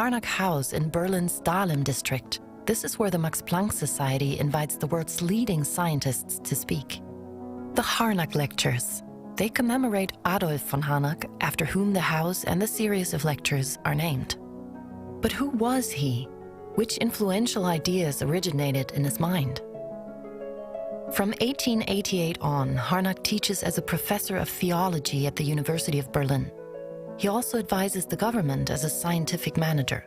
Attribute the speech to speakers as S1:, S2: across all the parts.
S1: Harnack House in Berlin's Dahlem district. This is where the Max Planck Society invites the world's leading scientists to speak. The Harnack Lectures. They commemorate Adolf von Harnack, after whom the house and the series of lectures are named. But who was he? Which influential ideas originated in his mind? From 1888 on, Harnack teaches as a professor of theology at the University of Berlin. He also advises the government as a scientific manager.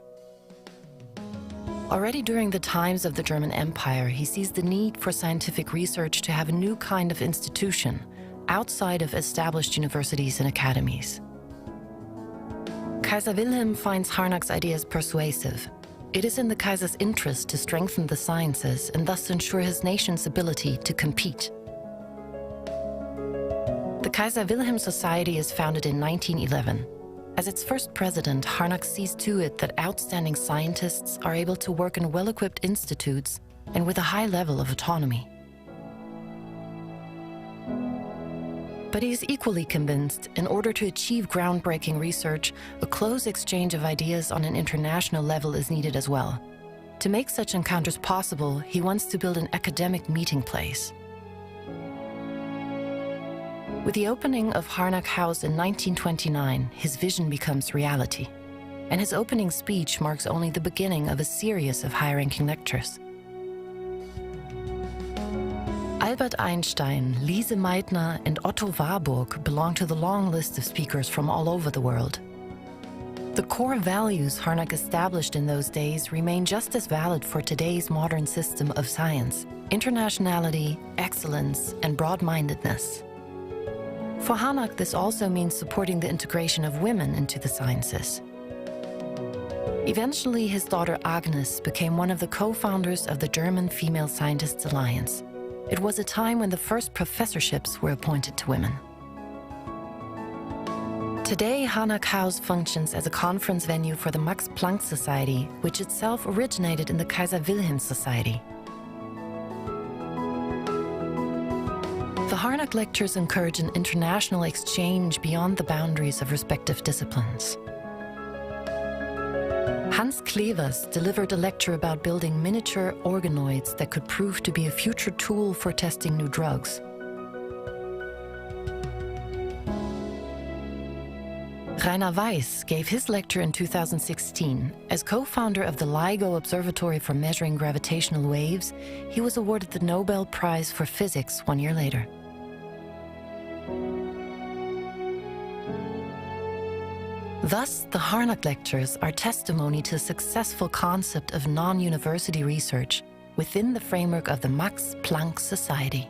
S1: Already during the times of the German Empire, he sees the need for scientific research to have a new kind of institution, outside of established universities and academies. Kaiser Wilhelm finds Harnack's ideas persuasive. It is in the Kaiser's interest to strengthen the sciences and thus ensure his nation's ability to compete. The Kaiser Wilhelm Society is founded in 1911. As its first president, Harnack sees to it that outstanding scientists are able to work in well-equipped institutes and with a high level of autonomy. But he is equally convinced, in order to achieve groundbreaking research, a close exchange of ideas on an international level is needed as well. To make such encounters possible, he wants to build an academic meeting place. With the opening of Harnack House in 1929, his vision becomes reality, and his opening speech marks only the beginning of a series of high-ranking lectures. Albert Einstein, Lise Meitner, and Otto Warburg belong to the long list of speakers from all over the world. The core values Harnack established in those days remain just as valid for today's modern system of science: internationality, excellence, and broad-mindedness. For Harnack, this also means supporting the integration of women into the sciences. Eventually, his daughter Agnes became one of the co-founders of the German Female Scientists Alliance. It was a time when the first professorships were appointed to women. Today, Harnack House functions as a conference venue for the Max Planck Society, which itself originated in the Kaiser Wilhelm Society. The Harnack Lectures encourage an international exchange beyond the boundaries of respective disciplines. Hans Clevers delivered a lecture about building miniature organoids that could prove to be a future tool for testing new drugs. Rainer Weiss gave his lecture in 2016. As co-founder of the LIGO Observatory for Measuring Gravitational Waves, he was awarded the Nobel Prize for Physics 1 year later. Thus, the Harnack Lectures are testimony to the successful concept of non-university research within the framework of the Max Planck Society.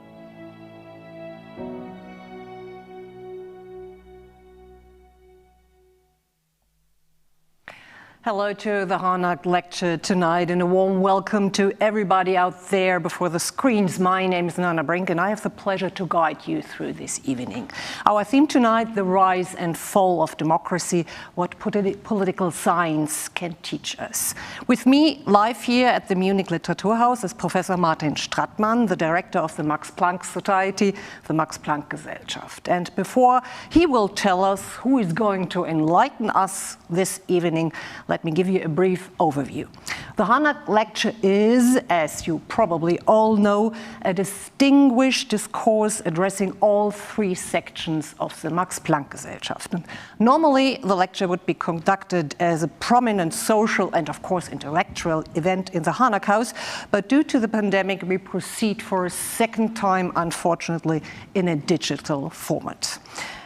S2: Hello to the Harnack Lecture tonight, and a warm welcome to everybody out there before the screens. My name is Nana Brink, and I have the pleasure to guide you through this evening. Our theme tonight, the rise and fall of democracy, what political science can teach us. With me live here at the Munich Literaturhaus is Professor Martin Stratmann, the director of the Max Planck Society, the Max Planck Gesellschaft. And before he will tell us who is going to enlighten us this evening, let me give you a brief overview. The Harnack Lecture is, as you probably all know, a distinguished discourse addressing all three sections of the Max Planck Gesellschaft. And normally, the lecture would be conducted as a prominent social and, of course, intellectual event in the Harnack House, but due to the pandemic, we proceed for a second time, unfortunately, in a digital format.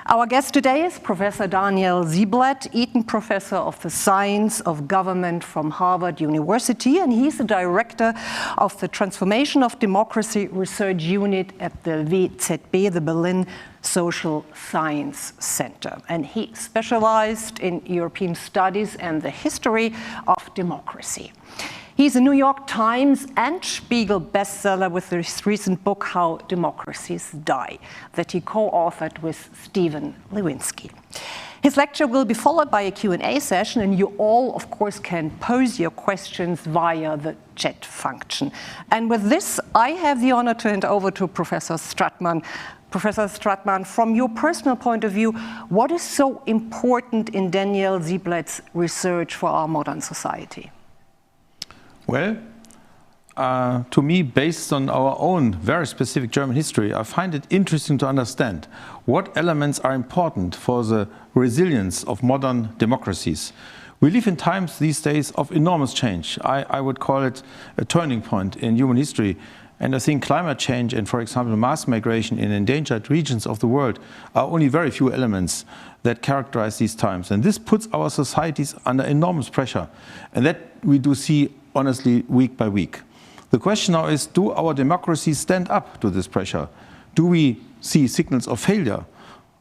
S2: Our guest today is Professor Daniel Ziblatt, Eaton Professor of the Science of Government from Harvard University, and he's the director of the Transformation of Democracy Research Unit at the WZB, the Berlin Social Science Center. And he specialized in European studies and the history of democracy. He's a New York Times and Spiegel bestseller with his recent book, How Democracies Die, that he co-authored with Stephen Lewinsky. His lecture will be followed by a Q&A session, and you all, of course, can pose your questions via the chat function. And with this, I have the honor to hand over to Professor Stratmann. Professor Stratmann, from your personal point of view, what is so important in Daniel Ziblatt's research for our modern society?
S3: Well, to me, based on our own very specific German history, I find it interesting to understand what elements are important for the resilience of modern democracies. We live in times these days of enormous change. I would call it a turning point in human history. And I think climate change and, for example, mass migration in endangered regions of the world are only very few elements that characterize these times. And this puts our societies under enormous pressure. And that we do see, honestly, week by week. The question now is, do our democracies stand up to this pressure? Do we see signals of failure?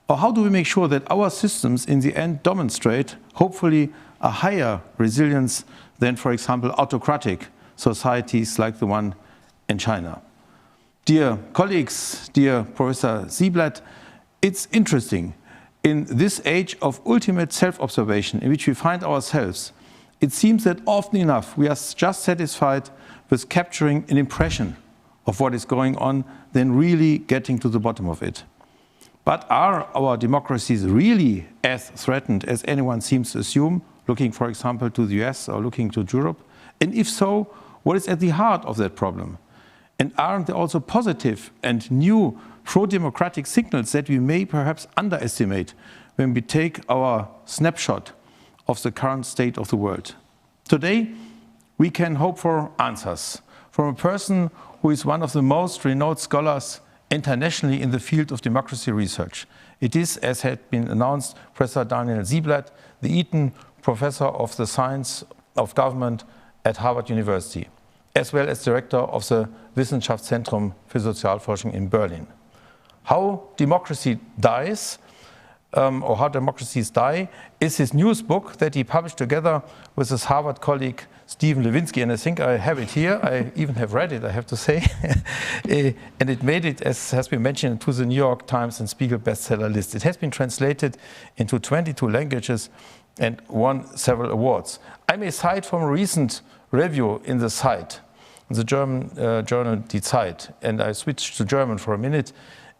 S3: Or how do we make sure that our systems in the end demonstrate, hopefully, a higher resilience than, for example, autocratic societies like the one in China? Dear colleagues, dear Professor Ziblatt, it's interesting. In this age of ultimate self-observation in which we find ourselves, it seems that often enough we are just satisfied with capturing an impression of what is going on than really getting to the bottom of it. But are our democracies really as threatened as anyone seems to assume, looking, for example, to the US or looking to Europe? And if so, what is at the heart of that problem? And aren't there also positive and new pro-democratic signals that we may perhaps underestimate when we take our snapshot of the current state of the world? Today, we can hope for answers from a person who is one of the most renowned scholars internationally in the field of democracy research. It is, as had been announced, Professor Daniel Ziblatt, the Eaton Professor of the Science of Government at Harvard University, as well as Director of the Wissenschaftszentrum für Sozialforschung in Berlin. How Democracy Dies, or How Democracies Die, is his newest book that he published together with his Harvard colleague Stephen Lewinsky, and I think I have it here. I even have read it, I have to say. And it made it, as has been mentioned, to the New York Times and Spiegel bestseller list. It has been translated into 22 languages and won several awards. I may cite from a recent review in the site, in the German journal Die Zeit, and I switched to German for a minute.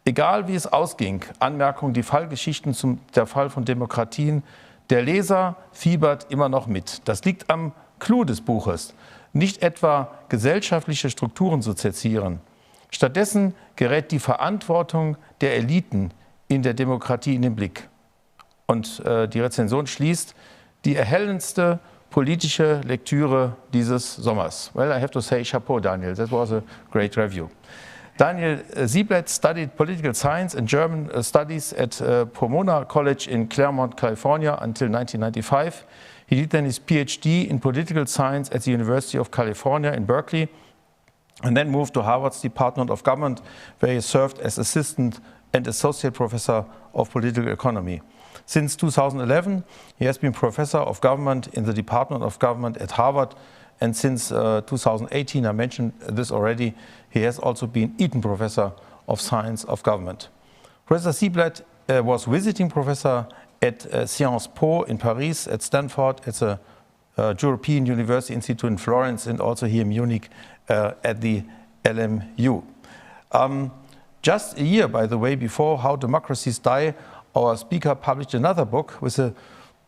S3: Egal wie es ausging, Anmerkung, die Fallgeschichten der Fall von Demokratien, der Leser fiebert immer noch mit. Das liegt am Clou des Buches, nicht etwa gesellschaftliche Strukturen zu sezieren. Stattdessen gerät die Verantwortung der Eliten in der Demokratie in den Blick. Und die Rezension schließt, die erhellendste politische Lektüre dieses Sommers. Well, I have to say, chapeau, Daniel. That was a great review. Daniel Ziblatt studied political science and German studies at Pomona College in Claremont, California until 1995. He did then his Ph.D. in political science at the University of California in Berkeley, and then moved to Harvard's Department of Government, where he served as assistant and associate professor of political economy. Since 2011, he has been professor of government in the Department of Government at Harvard, and since 2018, I mentioned this already, he has also been Eaton Professor of Science of Government. Professor Ziblatt was visiting professor at Sciences Po in Paris, at Stanford, at the European University Institute in Florence, and also here in Munich at the LMU. Just a year, by the way, before How Democracies Die, our speaker published another book with a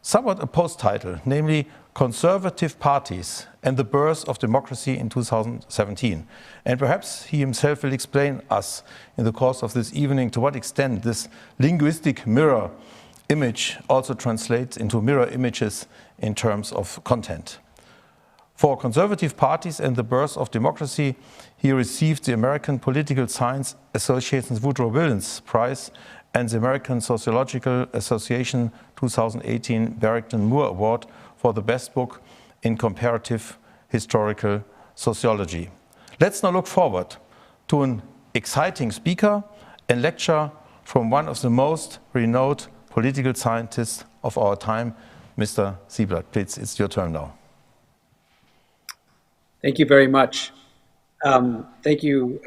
S3: somewhat opposed title, namely Conservative Parties and the Birth of Democracy in 2017. And perhaps he himself will explain us in the course of this evening to what extent this linguistic mirror image also translates into mirror images in terms of content. For Conservative Parties and the Birth of Democracy, he received the American Political Science Association's Woodrow Wilson Prize and the American Sociological Association 2018 Barrington Moore Award for the best book in comparative historical sociology. Let's now look forward to an exciting speaker and lecture from one of the most renowned political scientists of our time, Mr. Ziblatt. Please, it's your turn now.
S4: Thank you very much. Thank you,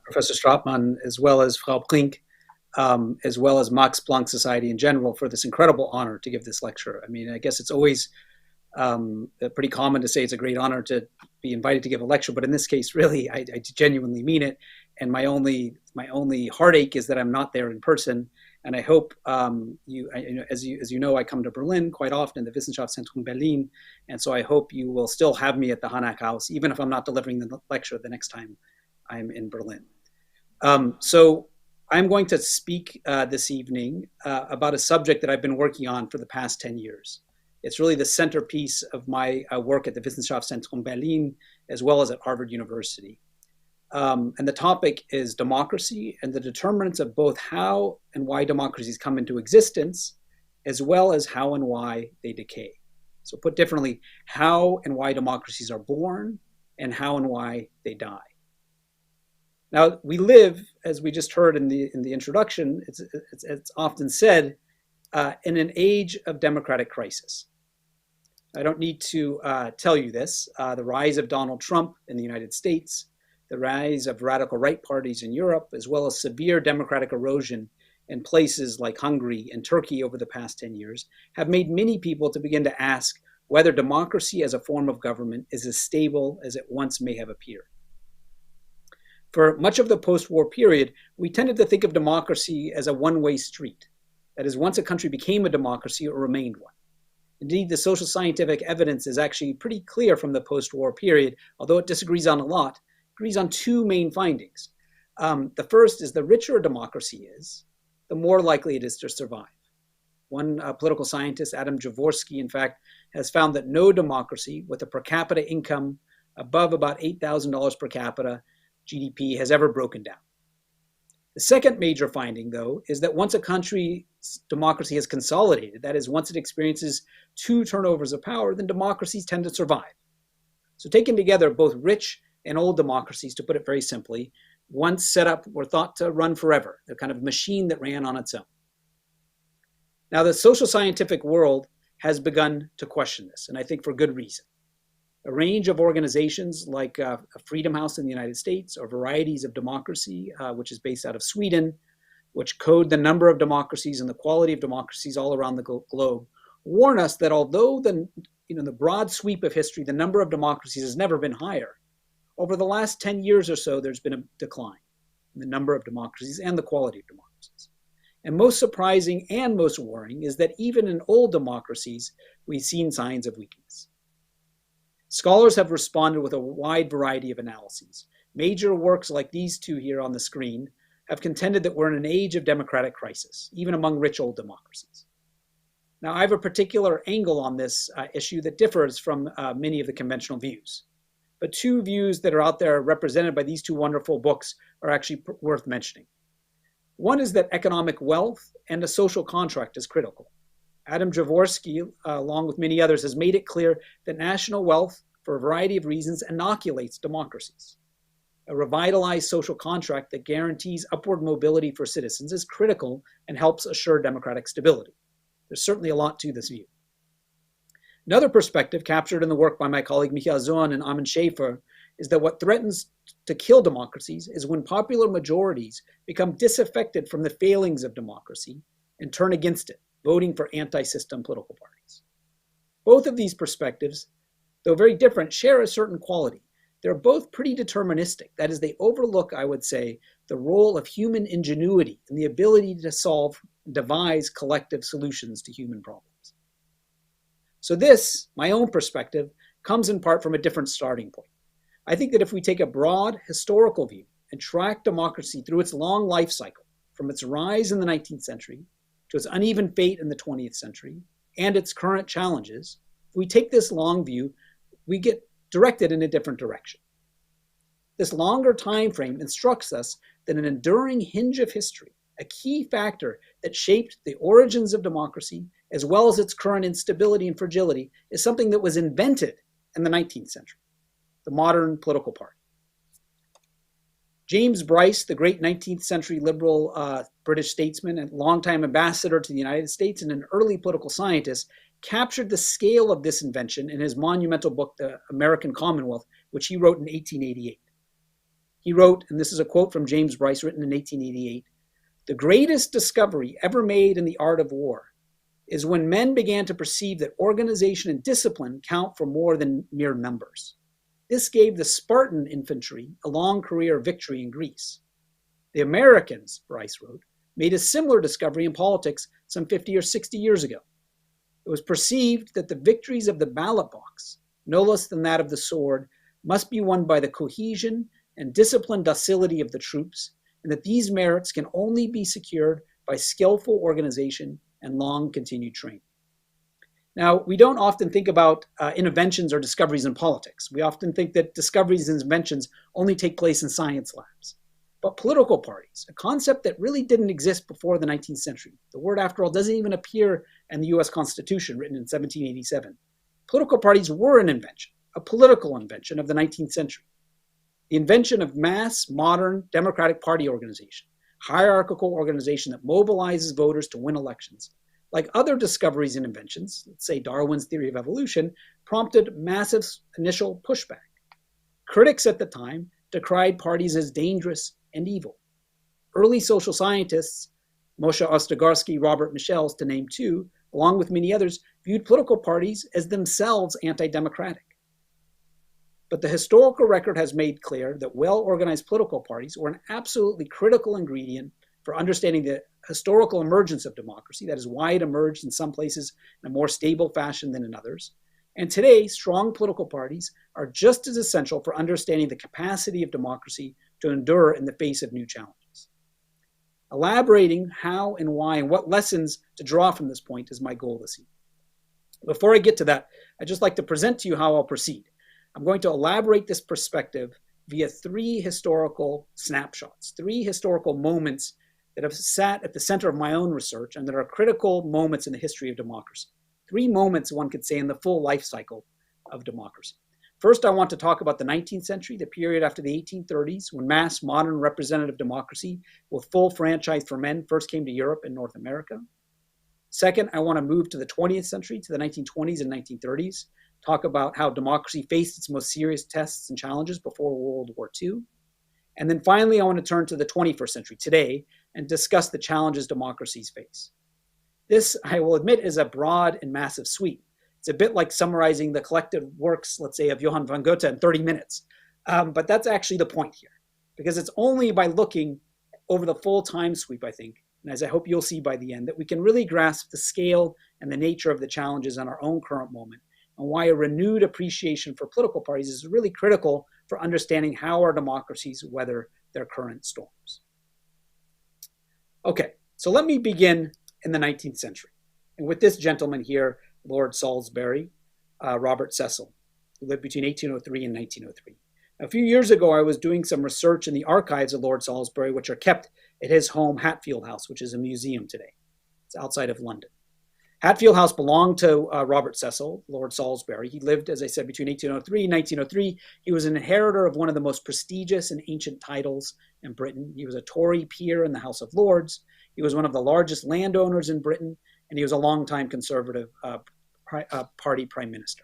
S4: Professor Stratmann, as well as Frau Brink, as well as Max Planck Society in general, for this incredible honor to give this lecture. I mean, I guess it's always pretty common to say it's a great honor to be invited to give a lecture, but in this case, really, I genuinely mean it. And my only heartache is that I'm not there in person. And I hope as you know, I come to Berlin quite often, the Wissenschaftszentrum Berlin, and so I hope you will still have me at the Harnack House, even if I'm not delivering the lecture the next time I'm in Berlin. So I'm going to speak this evening about a subject that I've been working on for the past 10 years. It's really the centerpiece of my work at the Wissenschaftszentrum Berlin, as well as at Harvard University. And the topic is democracy and the determinants of both how and why democracies come into existence, as well as how and why they decay. So put differently, how and why democracies are born and how and why they die. Now, we live, as we just heard in the introduction, it's often said, in an age of democratic crisis. I don't need to tell you this. The rise of Donald Trump in the United States, the rise of radical right parties in Europe, as well as severe democratic erosion in places like Hungary and Turkey over the past 10 years, have made many people to begin to ask whether democracy as a form of government is as stable as it once may have appeared. For much of the post-war period, we tended to think of democracy as a one-way street. That is, once a country became a democracy, it remained one. Indeed, the social scientific evidence is actually pretty clear from the post-war period, although it disagrees on a lot. Agrees on two main findings. The first is the richer a democracy is, the more likely it is to survive. One political scientist, Adam Jaworski, in fact, has found that no democracy with a per capita income above about $8,000 per capita GDP has ever broken down. The second major finding, though, is that once a country's democracy has consolidated, that is, once it experiences two turnovers of power, then democracies tend to survive. So taken together, both rich and old democracies, to put it very simply, once set up, were thought to run forever. They're kind of a machine that ran on its own. Now, the social scientific world has begun to question this, and I think for good reason. A range of organizations like Freedom House in the United States, or Varieties of Democracy, which is based out of Sweden, which code the number of democracies and the quality of democracies all around the globe, warn us that although the broad sweep of history, the number of democracies has never been higher, over the last 10 years or so, there's been a decline in the number of democracies and the quality of democracies. And most surprising and most worrying is that even in old democracies, we've seen signs of weakness. Scholars have responded with a wide variety of analyses. Major works like these two here on the screen have contended that we're in an age of democratic crisis, even among rich old democracies. Now, I have a particular angle on this issue that differs from many of the conventional views. But two views that are out there represented by these two wonderful books are actually worth mentioning. One is that economic wealth and a social contract is critical. Adam Jaworski, along with many others, has made it clear that national wealth, for a variety of reasons, inoculates democracies. A revitalized social contract that guarantees upward mobility for citizens is critical and helps assure democratic stability. There's certainly a lot to this view. Another perspective captured in the work by my colleague Michael Zorn and Amin Schaefer is that what threatens to kill democracies is when popular majorities become disaffected from the failings of democracy and turn against it, voting for anti-system political parties. Both of these perspectives, though very different, share a certain quality. They're both pretty deterministic. That is, they overlook, I would say, the role of human ingenuity and the ability to solve and devise collective solutions to human problems. So this, my own perspective, comes in part from a different starting point. I think that if we take a broad historical view and track democracy through its long life cycle, from its rise in the 19th century to its uneven fate in the 20th century and its current challenges, if we take this long view, we get directed in a different direction. This longer time frame instructs us that an enduring hinge of history, a key factor that shaped the origins of democracy, as well as its current instability and fragility, is something that was invented in the 19th century, the modern political party. James Bryce, the great 19th century liberal British statesman and longtime ambassador to the United States and an early political scientist, captured the scale of this invention in his monumental book, The American Commonwealth, which he wrote in 1888. He wrote, and this is a quote from James Bryce written in 1888, "The greatest discovery ever made in the art of war is when men began to perceive that organization and discipline count for more than mere numbers. This gave the Spartan infantry a long career of victory in Greece. The Americans," Bryce wrote, "made a similar discovery in politics some 50 or 60 years ago. It was perceived that the victories of the ballot box, no less than that of the sword, must be won by the cohesion and disciplined docility of the troops, and that these merits can only be secured by skillful organization and long continued training." Now, we don't often think about inventions or discoveries in politics. We often think that discoveries and inventions only take place in science labs. But political parties, a concept that really didn't exist before the 19th century. The word, after all, doesn't even appear in the US Constitution written in 1787. Political parties were an invention, a political invention of the 19th century. The invention of mass, modern, democratic party organization, hierarchical organization that mobilizes voters to win elections, like other discoveries and inventions, let's say Darwin's theory of evolution, prompted massive initial pushback. Critics at the time decried parties as dangerous and evil. Early social scientists, Moshe Ostogarsky, Robert Michels, to name two, along with many others, viewed political parties as themselves anti-democratic. But the historical record has made clear that well-organized political parties were an absolutely critical ingredient for understanding the historical emergence of democracy, that is, why it emerged in some places in a more stable fashion than in others. And today, strong political parties are just as essential for understanding the capacity of democracy to endure in the face of new challenges. Elaborating how and why and what lessons to draw from this point is my goal this evening. Before I get to that, I'd just like to present to you how I'll proceed. I'm going to elaborate this perspective via three historical snapshots, three historical moments that have sat at the center of my own research and that are critical moments in the history of democracy. Three moments, one could say, in the full life cycle of democracy. First, I want to talk about the 19th century, the period after the 1830s, when mass, modern, representative democracy with full franchise for men first came to Europe and North America. Second, I want to move to the 20th century, to the 1920s and 1930s, talk about how democracy faced its most serious tests and challenges before World War II. And then finally, I want to turn to the 21st century, today, and discuss the challenges democracies face. This, I will admit, is a broad and massive sweep. It's a bit like summarizing the collective works, let's say, of Johann von Goethe in 30 minutes. But that's actually the point here, because it's only by looking over the full time sweep, I think, and as I hope you'll see by the end, that we can really grasp the scale and the nature of the challenges in our own current moment, and why a renewed appreciation for political parties is really critical for understanding how our democracies weather their current storms. Okay, so let me begin in the 19th century, and with this gentleman here, Lord Salisbury, Robert Cecil, who lived between 1803 and 1903. A few years ago, I was doing some research in the archives of Lord Salisbury, which are kept at his home, Hatfield House, which is a museum today. It's outside of London. Hatfield House belonged to Robert Cecil, Lord Salisbury. He lived, as I said, between 1803 and 1903. He was an inheritor of one of the most prestigious and ancient titles in Britain. He was a Tory peer in the House of Lords. He was one of the largest landowners in Britain, and he was a longtime Conservative Party Prime Minister.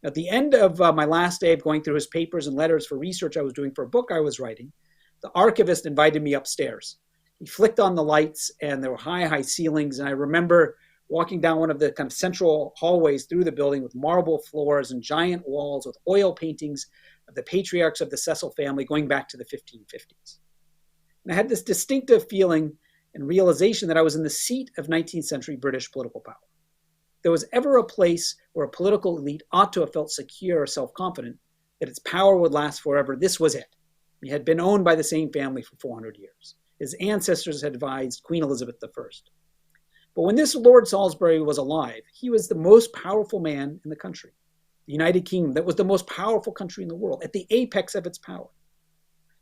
S4: At the end of my last day of going through his papers and letters for research I was doing for a book I was writing, the archivist invited me upstairs. He flicked on the lights, and there were high ceilings, and I remember walking down one of the kind of central hallways through the building with marble floors and giant walls with oil paintings of the patriarchs of the Cecil family going back to the 1550s. And I had this distinctive feeling and realization that I was in the seat of 19th century British political power. If there was ever a place where a political elite ought to have felt secure or self-confident that its power would last forever, this was it. It had been owned by the same family for 400 years. His ancestors had advised Queen Elizabeth I. But when this Lord Salisbury was alive, he was the most powerful man in the country. The United Kingdom, that was the most powerful country in the world, at the apex of its power.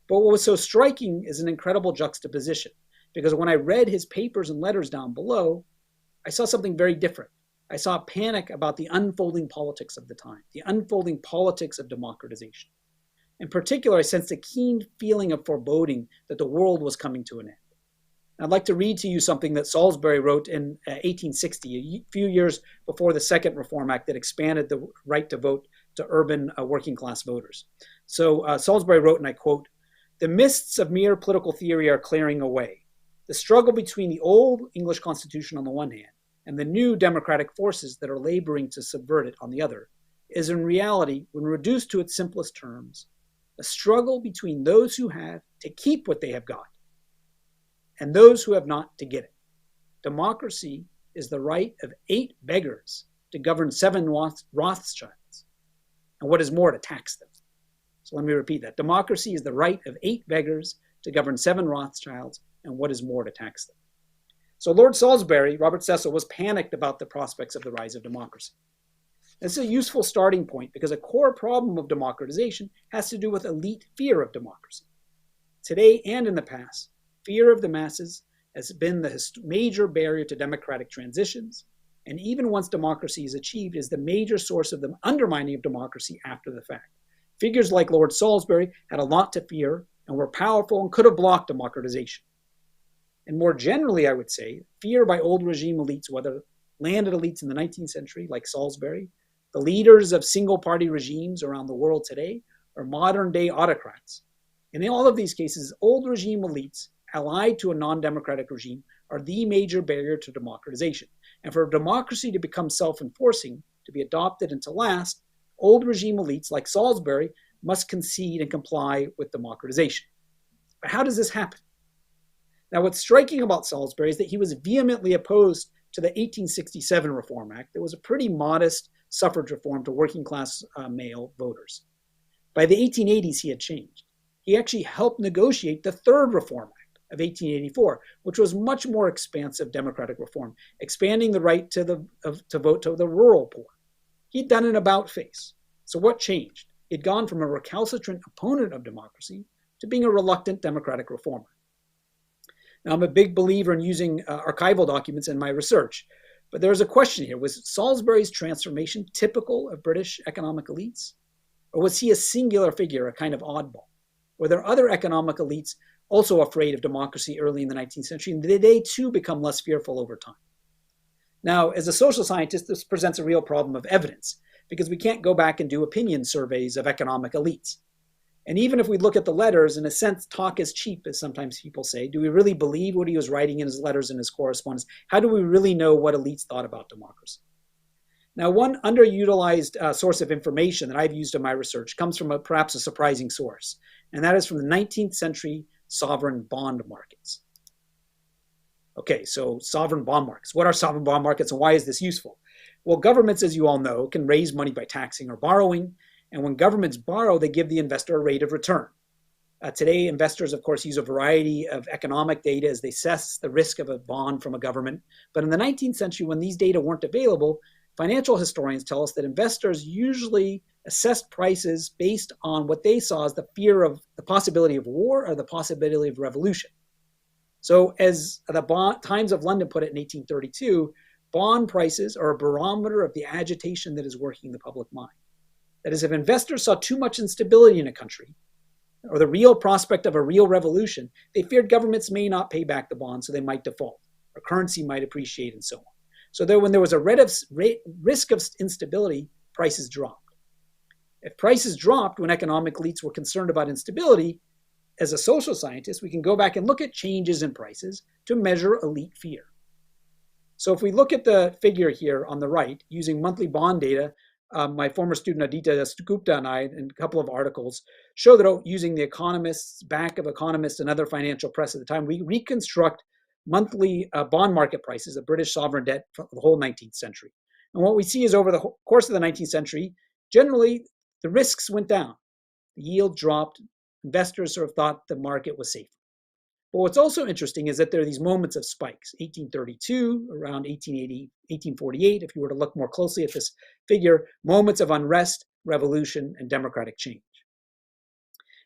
S4: But what was so striking is an incredible juxtaposition, because when I read his papers and letters down below, I saw something very different. I saw a panic about the unfolding politics of the time, the unfolding politics of democratization. In particular, I sensed a keen feeling of foreboding that the world was coming to an end. I'd like to read to you something that Salisbury wrote in 1860, a few years before the Second Reform Act that expanded the right to vote to urban working class voters. So Salisbury wrote, and I quote, "The mists of mere political theory are clearing away. The struggle between the old English Constitution on the one hand and the new democratic forces that are laboring to subvert it on the other is in reality, when reduced to its simplest terms, a struggle between those who have to keep what they have got and those who have not to get it. Democracy is the right of 8 beggars to govern 7 Rothschilds, and what is more, to tax them." So let me repeat that. Democracy is the right of 8 beggars to govern 7 Rothschilds, and what is more, to tax them. So Lord Salisbury, Robert Cecil, was panicked about the prospects of the rise of democracy. This is a useful starting point because a core problem of democratization has to do with elite fear of democracy. Today and in the past, fear of the masses has been the major barrier to democratic transitions, and even once democracy is achieved, is the major source of the undermining of democracy after the fact. Figures like Lord Salisbury had a lot to fear and were powerful and could have blocked democratization. And more generally, I would say, fear by old regime elites, whether landed elites in the 19th century like Salisbury, the leaders of single-party regimes around the world today, or modern-day autocrats. And in all of these cases, old regime elites allied to a non-democratic regime are the major barrier to democratization. And for democracy to become self-enforcing, to be adopted and to last, old regime elites like Salisbury must concede and comply with democratization. But how does this happen? Now, what's striking about Salisbury is that he was vehemently opposed to the 1867 Reform Act. That was a pretty modest suffrage reform to working class male voters. By the 1880s, he had changed. He actually helped negotiate the Third Reform Act of 1884, which was much more expansive democratic reform, expanding the right to vote to the rural poor. He'd done an about-face. So what changed? He'd gone from a recalcitrant opponent of democracy to being a reluctant democratic reformer. Now, I'm a big believer in using archival documents in my research, but there's a question here. Was Salisbury's transformation typical of British economic elites? Or was he a singular figure, a kind of oddball? Were there other economic elites also afraid of democracy early in the 19th century, and did they too become less fearful over time? Now, as a social scientist, this presents a real problem of evidence, because we can't go back and do opinion surveys of economic elites. And even if we look at the letters, in a sense, talk is cheap, as sometimes people say. Do we really believe what he was writing in his letters and his correspondence? How do we really know what elites thought about democracy? Now, one underutilized source of information that I've used in my research comes from perhaps a surprising source, and that is from the 19th century sovereign bond markets. Okay, so sovereign bond markets. What are sovereign bond markets, and why is this useful? Well, governments, as you all know, can raise money by taxing or borrowing. And when governments borrow, they give the investor a rate of return. Today, investors, of course, use a variety of economic data as they assess the risk of a bond from a government. But in the 19th century, when these data weren't available, financial historians tell us that investors usually assessed prices based on what they saw as the fear of the possibility of war or the possibility of revolution. So as the Times of London put it in 1832, bond prices are a barometer of the agitation that is working in the public mind. That is, if investors saw too much instability in a country, or the real prospect of a real revolution, they feared governments may not pay back the bonds, so they might default, or currency might appreciate, and so on. So when there was a risk of instability, prices dropped. If prices dropped when economic elites were concerned about instability, as a social scientist, we can go back and look at changes in prices to measure elite fear. So if we look at the figure here on the right, using monthly bond data, my former student Aditya Gupta and I, in a couple of articles, show that using the Economist's, Back of Economist, and other financial press at the time, we reconstruct monthly bond market prices of British sovereign debt for the whole 19th century. And what we see is over the course of the 19th century, generally the risks went down. The yield dropped. Investors sort of thought the market was safe. But what's also interesting is that there are these moments of spikes, 1832, around 1880, 1848, if you were to look more closely at this figure, moments of unrest, revolution, and democratic change.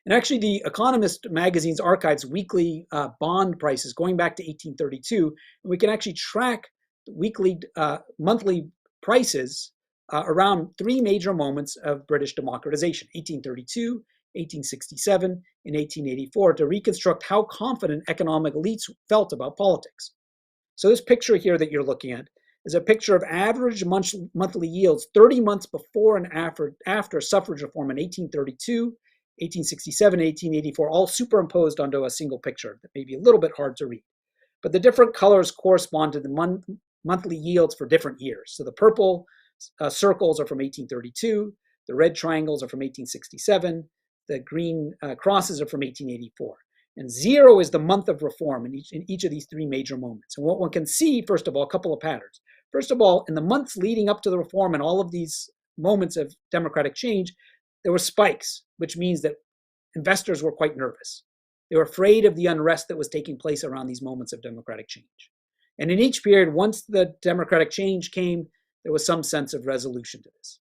S4: And actually, the Economist magazine's archives weekly bond prices going back to 1832, and we can actually track weekly, monthly prices around 3 major moments of British democratization, 1832, 1867, and 1884, to reconstruct how confident economic elites felt about politics. So this picture here that you're looking at is a picture of average monthly yields 30 months before and after suffrage reform in 1832, 1867, 1884, all superimposed onto a single picture that may be a little bit hard to read. But the different colors correspond to the monthly yields for different years. So the purple circles are from 1832, the red triangles are from 1867, the green crosses are from 1884. And 0 is the month of reform in each of these three major moments. And what one can see, first of all, a couple of patterns. First of all, in the months leading up to the reform and all of these moments of democratic change, there were spikes, which means that investors were quite nervous. They were afraid of the unrest that was taking place around these moments of democratic change. And in each period, once the democratic change came, there was some sense of resolution to this.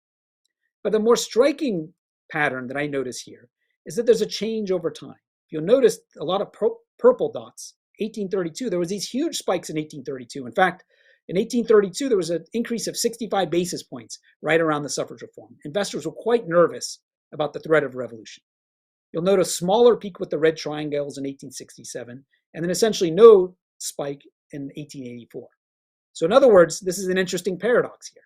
S4: But the more striking pattern that I notice here is that there's a change over time. You'll notice a lot of purple dots. 1832, there was these huge spikes in 1832. In fact, in 1832, there was an increase of 65 basis points right around the suffrage reform. Investors were quite nervous about the threat of revolution. You'll note a smaller peak with the red triangles in 1867, and then essentially no spike in 1884. So in other words, this is an interesting paradox here.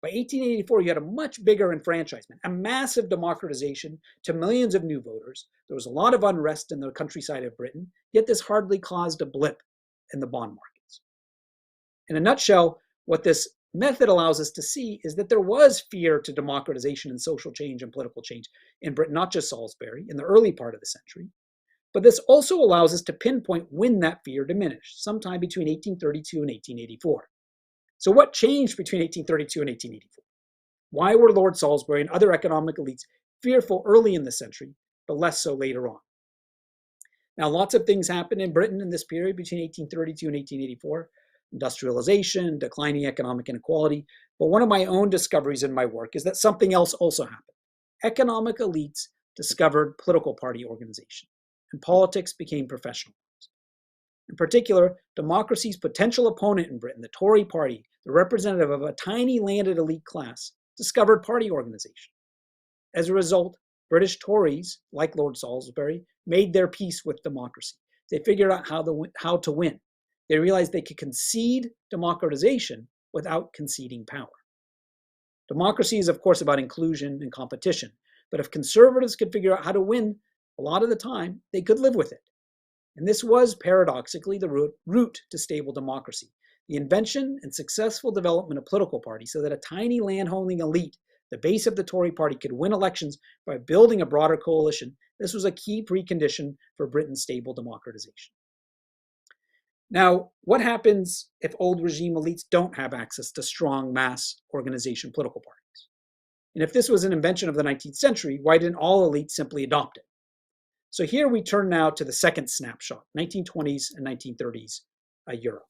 S4: By 1884, you had a much bigger enfranchisement, a massive democratization to millions of new voters. There was a lot of unrest in the countryside of Britain, yet this hardly caused a blip in the bond markets. In a nutshell, what this method allows us to see is that there was fear to democratization and social change and political change in Britain, not just Salisbury, in the early part of the century. But this also allows us to pinpoint when that fear diminished, sometime between 1832 and 1884. So what changed between 1832 and 1884? Why were Lord Salisbury and other economic elites fearful early in the century, but less so later on? Now, lots of things happened in Britain in this period between 1832 and 1884. Industrialization, declining economic inequality. But one of my own discoveries in my work is that something else also happened. Economic elites discovered political party organization, and politics became professional. In particular, democracy's potential opponent in Britain, the Tory party, the representative of a tiny landed elite class, discovered party organization. As a result, British Tories, like Lord Salisbury, made their peace with democracy. They figured out how to win. They realized they could concede democratization without conceding power. Democracy is, of course, about inclusion and competition. But if conservatives could figure out how to win, a lot of the time, they could live with it. And this was, paradoxically, the route to stable democracy. The invention and successful development of political parties so that a tiny landholding elite, the base of the Tory party, could win elections by building a broader coalition. This was a key precondition for Britain's stable democratization. Now, what happens if old regime elites don't have access to strong mass organization political parties? And if this was an invention of the 19th century, why didn't all elites simply adopt it? So here we turn now to the second snapshot, 1920s and 1930s Europe.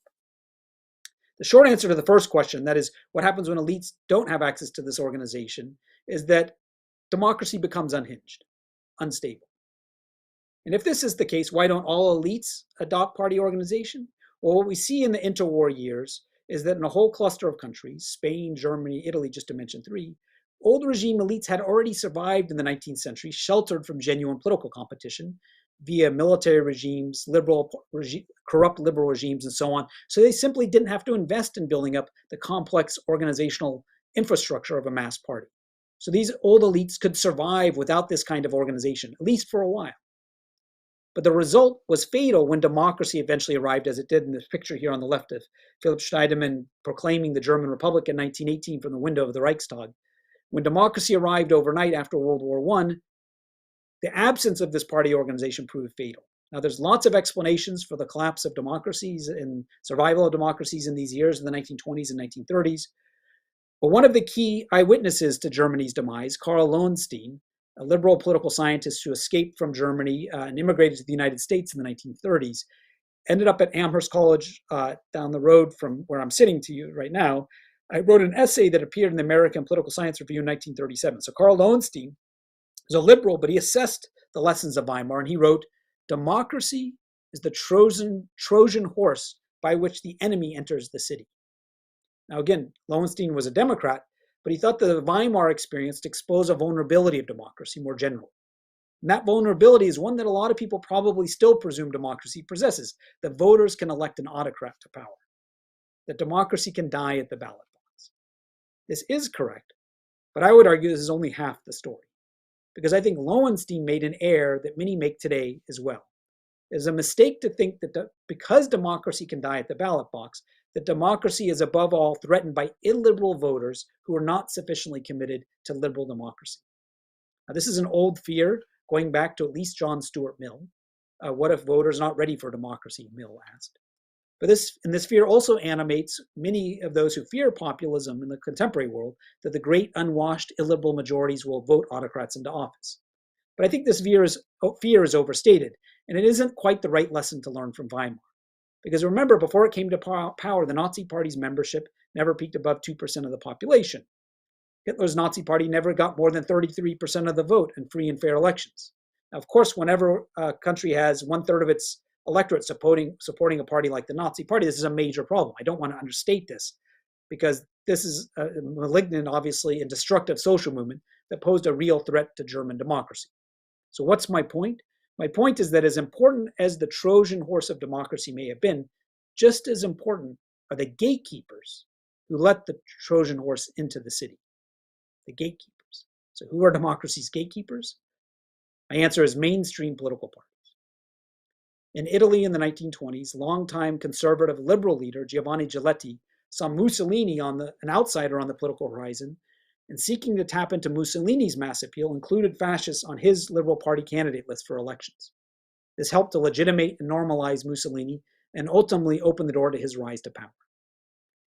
S4: The short answer to the first question, that is, what happens when elites don't have access to this organization, is that democracy becomes unhinged, unstable. And if this is the case, why don't all elites adopt party organization? Well, what we see in the interwar years is that in a whole cluster of countries, Spain, Germany, Italy, just to mention three, old regime elites had already survived in the 19th century, sheltered from genuine political competition via military regimes, corrupt liberal regimes, and so on. So they simply didn't have to invest in building up the complex organizational infrastructure of a mass party. So these old elites could survive without this kind of organization, at least for a while. But the result was fatal when democracy eventually arrived, as it did in this picture here on the left of Philipp Steidemann proclaiming the German Republic in 1918 from the window of the Reichstag. When democracy arrived overnight after World War I, the absence of this party organization proved fatal. Now, there's lots of explanations for the collapse of democracies and survival of democracies in these years, in the 1920s and 1930s. But one of the key eyewitnesses to Germany's demise, Karl Lowenstein, a liberal political scientist who escaped from Germany and immigrated to the United States in the 1930s, ended up at Amherst College down the road from where I'm sitting to you right now. I wrote an essay that appeared in the American Political Science Review in 1937. So Karl Lowenstein was a liberal, but he assessed the lessons of Weimar, and he wrote, "Democracy is the Trojan horse by which the enemy enters the city." Now again, Lowenstein was a Democrat, but he thought that the Weimar experience exposed a vulnerability of democracy more generally. And that vulnerability is one that a lot of people probably still presume democracy possesses, that voters can elect an autocrat to power. that democracy can die at the ballot box. This is correct, but I would argue this is only half the story, because I think Lowenstein made an error that many make today as well. It's a mistake to think that because democracy can die at the ballot box, that democracy is above all threatened by illiberal voters who are not sufficiently committed to liberal democracy. Now, this is an old fear going back to at least John Stuart Mill. What if voters are not ready for democracy, Mill asked. But this fear also animates many of those who fear populism in the contemporary world, that the great unwashed illiberal majorities will vote autocrats into office. But I think this fear is overstated, and it isn't quite the right lesson to learn from Weimar. Because remember, before it came to power, the Nazi Party's membership never peaked above 2% of the population. Hitler's Nazi Party never got more than 33% of the vote in free and fair elections. Now, of course, whenever a country has 1/3 of its electorate supporting a party like the Nazi Party, this is a major problem. I don't want to understate this, because this is a malignant, obviously, and destructive social movement that posed a real threat to German democracy. So what's my point? My point is that as important as the Trojan horse of democracy may have been, just as important are the gatekeepers who let the Trojan horse into the city. The gatekeepers. So who are democracy's gatekeepers? My answer is mainstream political parties. In Italy in the 1920s, longtime conservative liberal leader Giovanni Giletti saw Mussolini an outsider on the political horizon, and seeking to tap into Mussolini's mass appeal, included fascists on his Liberal Party candidate list for elections. This helped to legitimate and normalize Mussolini and ultimately open the door to his rise to power.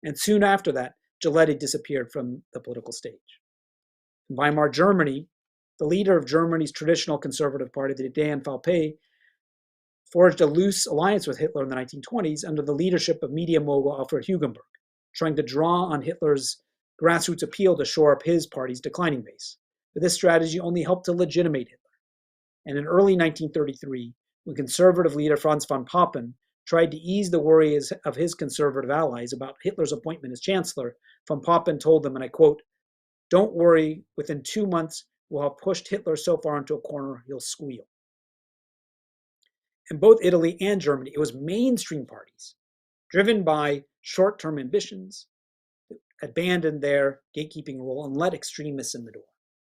S4: And soon after that, Giletti disappeared from the political stage. In Weimar Germany, the leader of Germany's traditional conservative party, the DNVP, forged a loose alliance with Hitler in the 1920s under the leadership of media mogul Alfred Hugenberg, trying to draw on Hitler's grassroots appeal to shore up his party's declining base. But this strategy only helped to legitimate Hitler. And in early 1933, when conservative leader Franz von Papen tried to ease the worries of his conservative allies about Hitler's appointment as chancellor, von Papen told them, and I quote, "Don't worry, within 2 months, we'll have pushed Hitler so far into a corner, he'll squeal." In both Italy and Germany, it was mainstream parties, driven by short-term ambitions, that abandoned their gatekeeping role and let extremists in the door.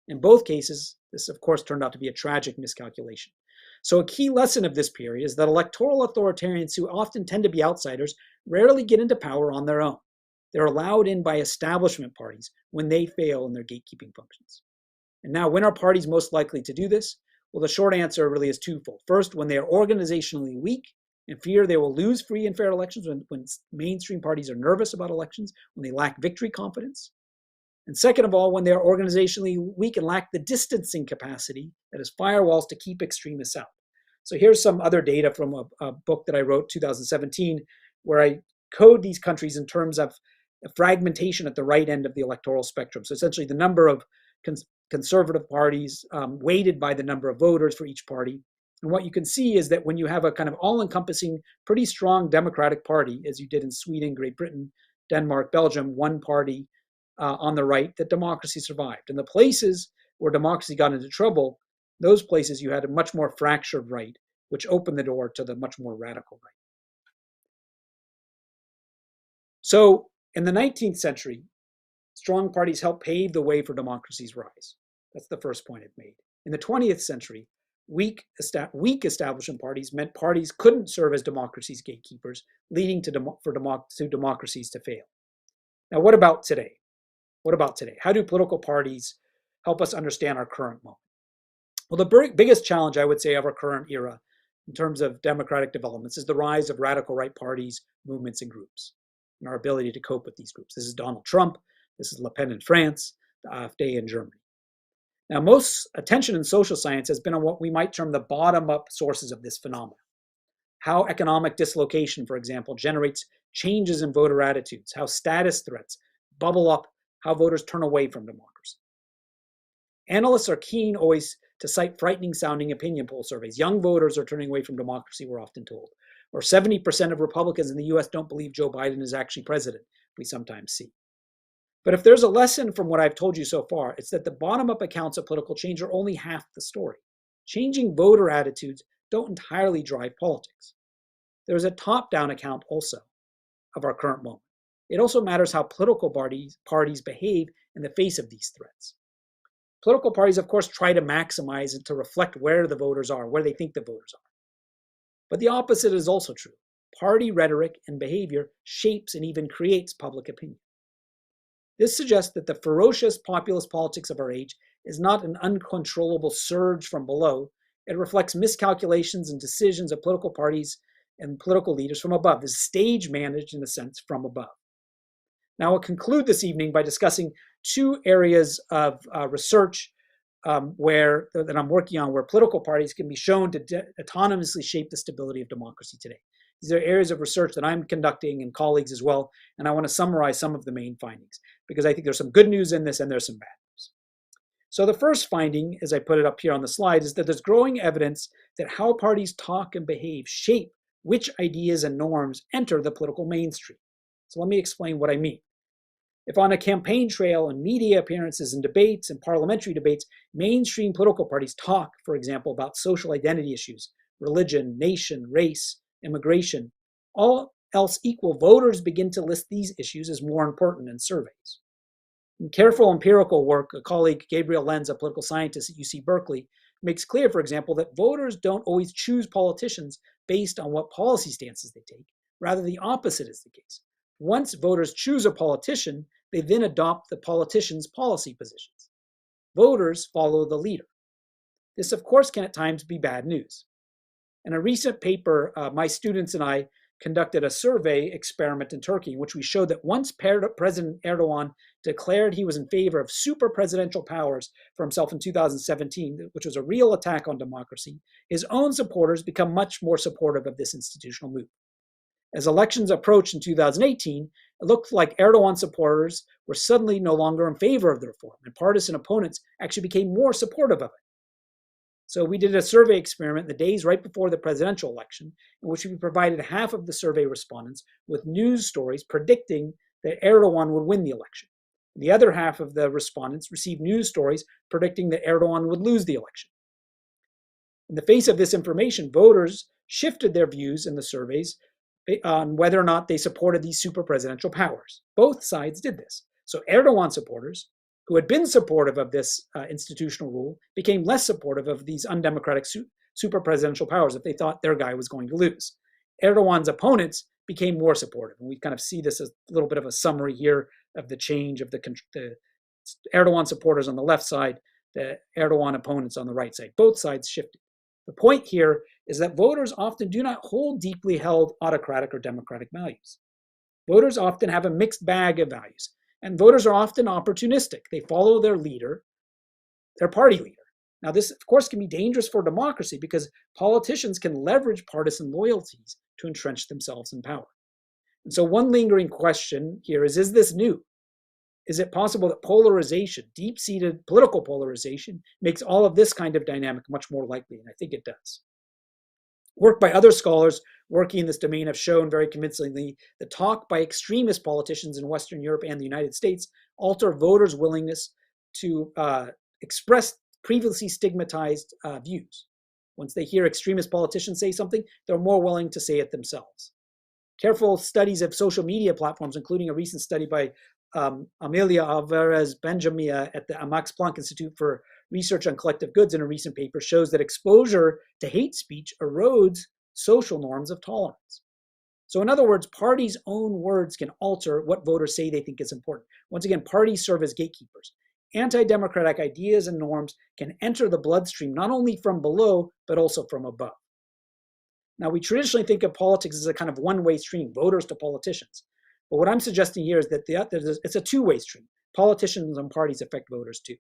S4: In both cases, this of course turned out to be a tragic miscalculation. So a key lesson of this period is that electoral authoritarians, who often tend to be outsiders, rarely get into power on their own. They're allowed in by establishment parties when they fail in their gatekeeping functions. And now, when are parties most likely to do this? Well, the short answer really is twofold. First, when they are organizationally weak and fear they will lose free and fair elections, when mainstream parties are nervous about elections, when they lack victory confidence. And second of all, when they are organizationally weak and lack the distancing capacity, that is, firewalls to keep extremists out. So here's some other data from a book that I wrote, 2017, where I code these countries in terms of fragmentation at the right end of the electoral spectrum. So essentially the number of conservative parties weighted by the number of voters for each party. And what you can see is that when you have a kind of all-encompassing, pretty strong democratic party, as you did in Sweden, Great Britain, Denmark, Belgium, one party on the right, that democracy survived. And the places where democracy got into trouble, those places you had a much more fractured right, which opened the door to the much more radical right. So in the 19th century, strong parties helped pave the way for democracy's rise. That's the first point I've made. In the 20th century, weak establishment parties meant parties couldn't serve as democracy's gatekeepers, leading to democracies to fail. Now, what about today? What about today? How do political parties help us understand our current moment? Well, the biggest challenge, I would say, of our current era in terms of democratic developments is the rise of radical right parties, movements, and groups, and our ability to cope with these groups. This is Donald Trump. This is Le Pen in France, the AfD in Germany. Now, most attention in social science has been on what we might term the bottom-up sources of this phenomenon. How economic dislocation, for example, generates changes in voter attitudes, how status threats bubble up, how voters turn away from democracy. Analysts are keen always to cite frightening-sounding opinion poll surveys. Young voters are turning away from democracy, we're often told. Or 70% of Republicans in the US don't believe Joe Biden is actually president, we sometimes see. But if there's a lesson from what I've told you so far, it's that the bottom-up accounts of political change are only half the story. Changing voter attitudes don't entirely drive politics. There's a top-down account also of our current moment. it also matters how political parties behave in the face of these threats. Political parties, of course, try to maximize and to reflect where the voters are, where they think the voters are. But the opposite is also true. Party rhetoric and behavior shapes and even creates public opinion. This suggests that the ferocious populist politics of our age is not an uncontrollable surge from below. It reflects miscalculations and decisions of political parties and political leaders from above. This is stage managed, in a sense, from above. Now, I'll conclude this evening by discussing two areas of research that I'm working on, where political parties can be shown to autonomously shape the stability of democracy today. These are areas of research that I'm conducting and colleagues as well, and I want to summarize some of the main findings, because I think there's some good news in this and there's some bad news. So the first finding, as I put it up here on the slide, is that there's growing evidence that how parties talk and behave shape which ideas and norms enter the political mainstream. So let me explain what I mean. If on a campaign trail and media appearances and debates and parliamentary debates, mainstream political parties talk, for example, about social identity issues, religion, nation, race, immigration, all else equal, voters begin to list these issues as more important in surveys. In careful empirical work, a colleague, Gabriel Lenz, a political scientist at UC Berkeley, makes clear, for example, that voters don't always choose politicians based on what policy stances they take. Rather, the opposite is the case. Once voters choose a politician, they then adopt the politician's policy positions. Voters follow the leader. This, of course, can at times be bad news. In a recent paper, my students and I conducted a survey experiment in Turkey in which we showed that once President Erdogan declared he was in favor of super presidential powers for himself in 2017, which was a real attack on democracy, his own supporters become much more supportive of this institutional move. As elections approached in 2018, it looked like Erdogan supporters were suddenly no longer in favor of the reform, and partisan opponents actually became more supportive of it. So we did a survey experiment in the days right before the presidential election, in which we provided half of the survey respondents with news stories predicting that Erdogan would win the election. The other half of the respondents received news stories predicting that Erdogan would lose the election. In the face of this information, voters shifted their views in the surveys on whether or not they supported these super presidential powers. Both sides did this. So Erdogan supporters, who had been supportive of this institutional rule, became less supportive of these undemocratic super presidential powers if they thought their guy was going to lose. Erdogan's opponents became more supportive. And we kind of see this as a little bit of a summary here of the change of the Erdogan supporters on the left side, the Erdogan opponents on the right side. Both sides shifted. The point here is that voters often do not hold deeply held autocratic or democratic values. Voters often have a mixed bag of values, and voters are often opportunistic. They follow their leader, their party leader. Now, this, of course, can be dangerous for democracy because politicians can leverage partisan loyalties to entrench themselves in power. And so one lingering question here is this new? Is it possible that polarization, deep-seated political polarization, makes all of this kind of dynamic much more likely? And I think it does. Work by other scholars working in this domain have shown very convincingly that talk by extremist politicians in Western Europe and the United States alter voters' willingness to express previously stigmatized views. Once they hear extremist politicians say something, they're more willing to say it themselves. Careful studies of social media platforms, including a recent study by Amelia Alvarez-Benjamin at the Max Planck Institute for Research on Collective Goods in a recent paper, shows that exposure to hate speech erodes social norms of tolerance. So in other words, parties' own words can alter what voters say they think is important. Once again, parties serve as gatekeepers. Anti-democratic ideas and norms can enter the bloodstream not only from below, but also from above. Now, we traditionally think of politics as a kind of one-way stream, voters to politicians. But what I'm suggesting here is that it's a two-way stream. Politicians and parties affect voters too.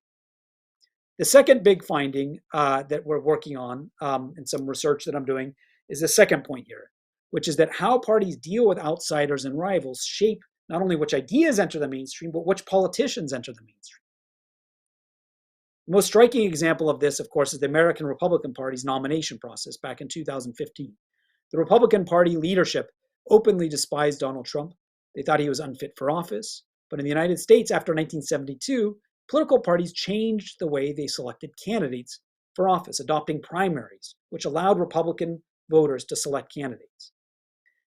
S4: The second big finding that we're working on in some research that I'm doing is the second point here, which is that how parties deal with outsiders and rivals shape not only which ideas enter the mainstream, but which politicians enter the mainstream. The most striking example of this, of course, is the American Republican Party's nomination process back in 2015. The Republican Party leadership openly despised Donald Trump. They thought he was unfit for office. But in the United States, after 1972, political parties changed the way they selected candidates for office, adopting primaries, which allowed Republican voters to select candidates.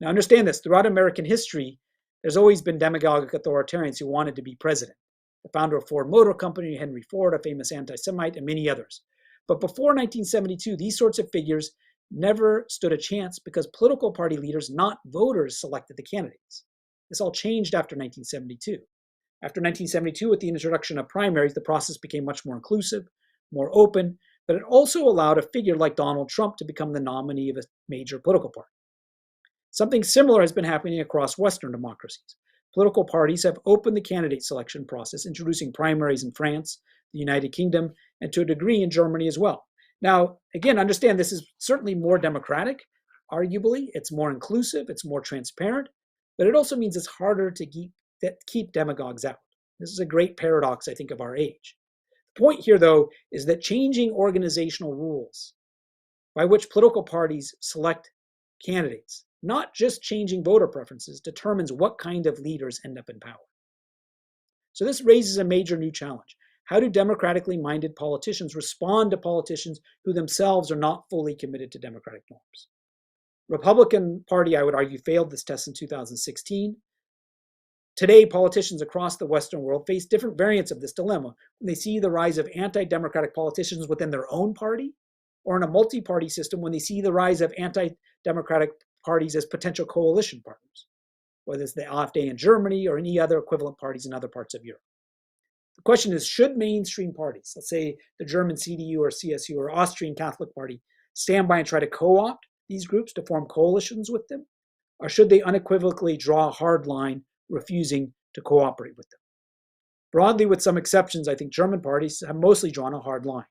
S4: Now understand this, throughout American history, There's always been demagogic authoritarians who wanted to be president. The founder of Ford Motor Company, Henry Ford, a famous anti-Semite, and many others. But before 1972, these sorts of figures never stood a chance because political party leaders, not voters, selected the candidates. This all changed after 1972. After 1972, with the introduction of primaries, the process became much more inclusive, more open, but it also allowed a figure like Donald Trump to become the nominee of a major political party. Something similar has been happening across Western democracies. Political parties have opened the candidate selection process, introducing primaries in France, the United Kingdom, and to a degree in Germany as well. Now, again, understand this is certainly more democratic, arguably. It's more inclusive, it's more transparent, but it also means it's harder to keep demagogues out. This is a great paradox, I think, of our age. The point here, though, is that changing organizational rules by which political parties select candidates, not just changing voter preferences, determines what kind of leaders end up in power. So this raises a major new challenge. How do democratically minded politicians respond to politicians who themselves are not fully committed to democratic norms? Republican Party, I would argue, failed this test in 2016. Today, politicians across the Western world face different variants of this dilemma when they see the rise of anti-democratic politicians within their own party, or in a multi-party system when they see the rise of anti-democratic parties as potential coalition partners, whether it's the AfD in Germany or any other equivalent parties in other parts of Europe. The question is, should mainstream parties, let's say the German CDU or CSU or Austrian Catholic Party, stand by and try to co-opt these groups to form coalitions with them? Or should they unequivocally draw a hard line, refusing to cooperate with them? Broadly, with some exceptions, I think German parties have mostly drawn a hard line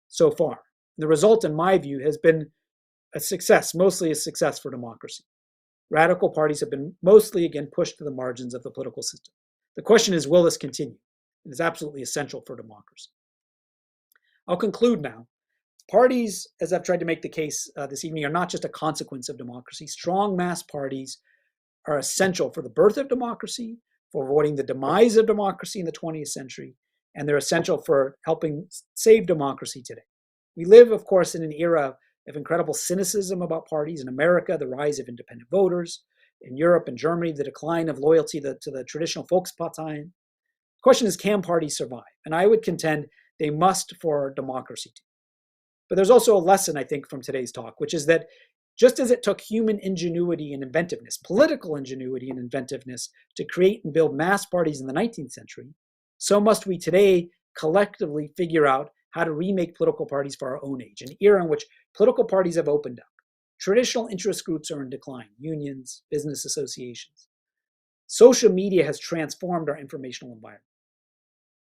S4: so far. The result, in my view, has been a success, mostly a success for democracy. Radical parties have been mostly, again, pushed to the margins of the political system. The question is, will this continue? It is absolutely essential for democracy. I'll conclude now. Parties, as I've tried to make the case this evening, are not just a consequence of democracy. Strong mass parties are essential for the birth of democracy, for avoiding the demise of democracy in the 20th century, and they're essential for helping save democracy today. We live, of course, in an era of incredible cynicism about parties. In America, the rise of independent voters. In Europe and Germany, the decline of loyalty to the traditional Volksparteien. The question is, can parties survive? And I would contend they must for democracy to. But there's also a lesson, I think, from today's talk, which is that just as it took human ingenuity and inventiveness, political ingenuity and inventiveness, to create and build mass parties in the 19th century, so must we today collectively figure out how to remake political parties for our own age, an era in which political parties have opened up. Traditional interest groups are in decline, unions, business associations. Social media has transformed our informational environment.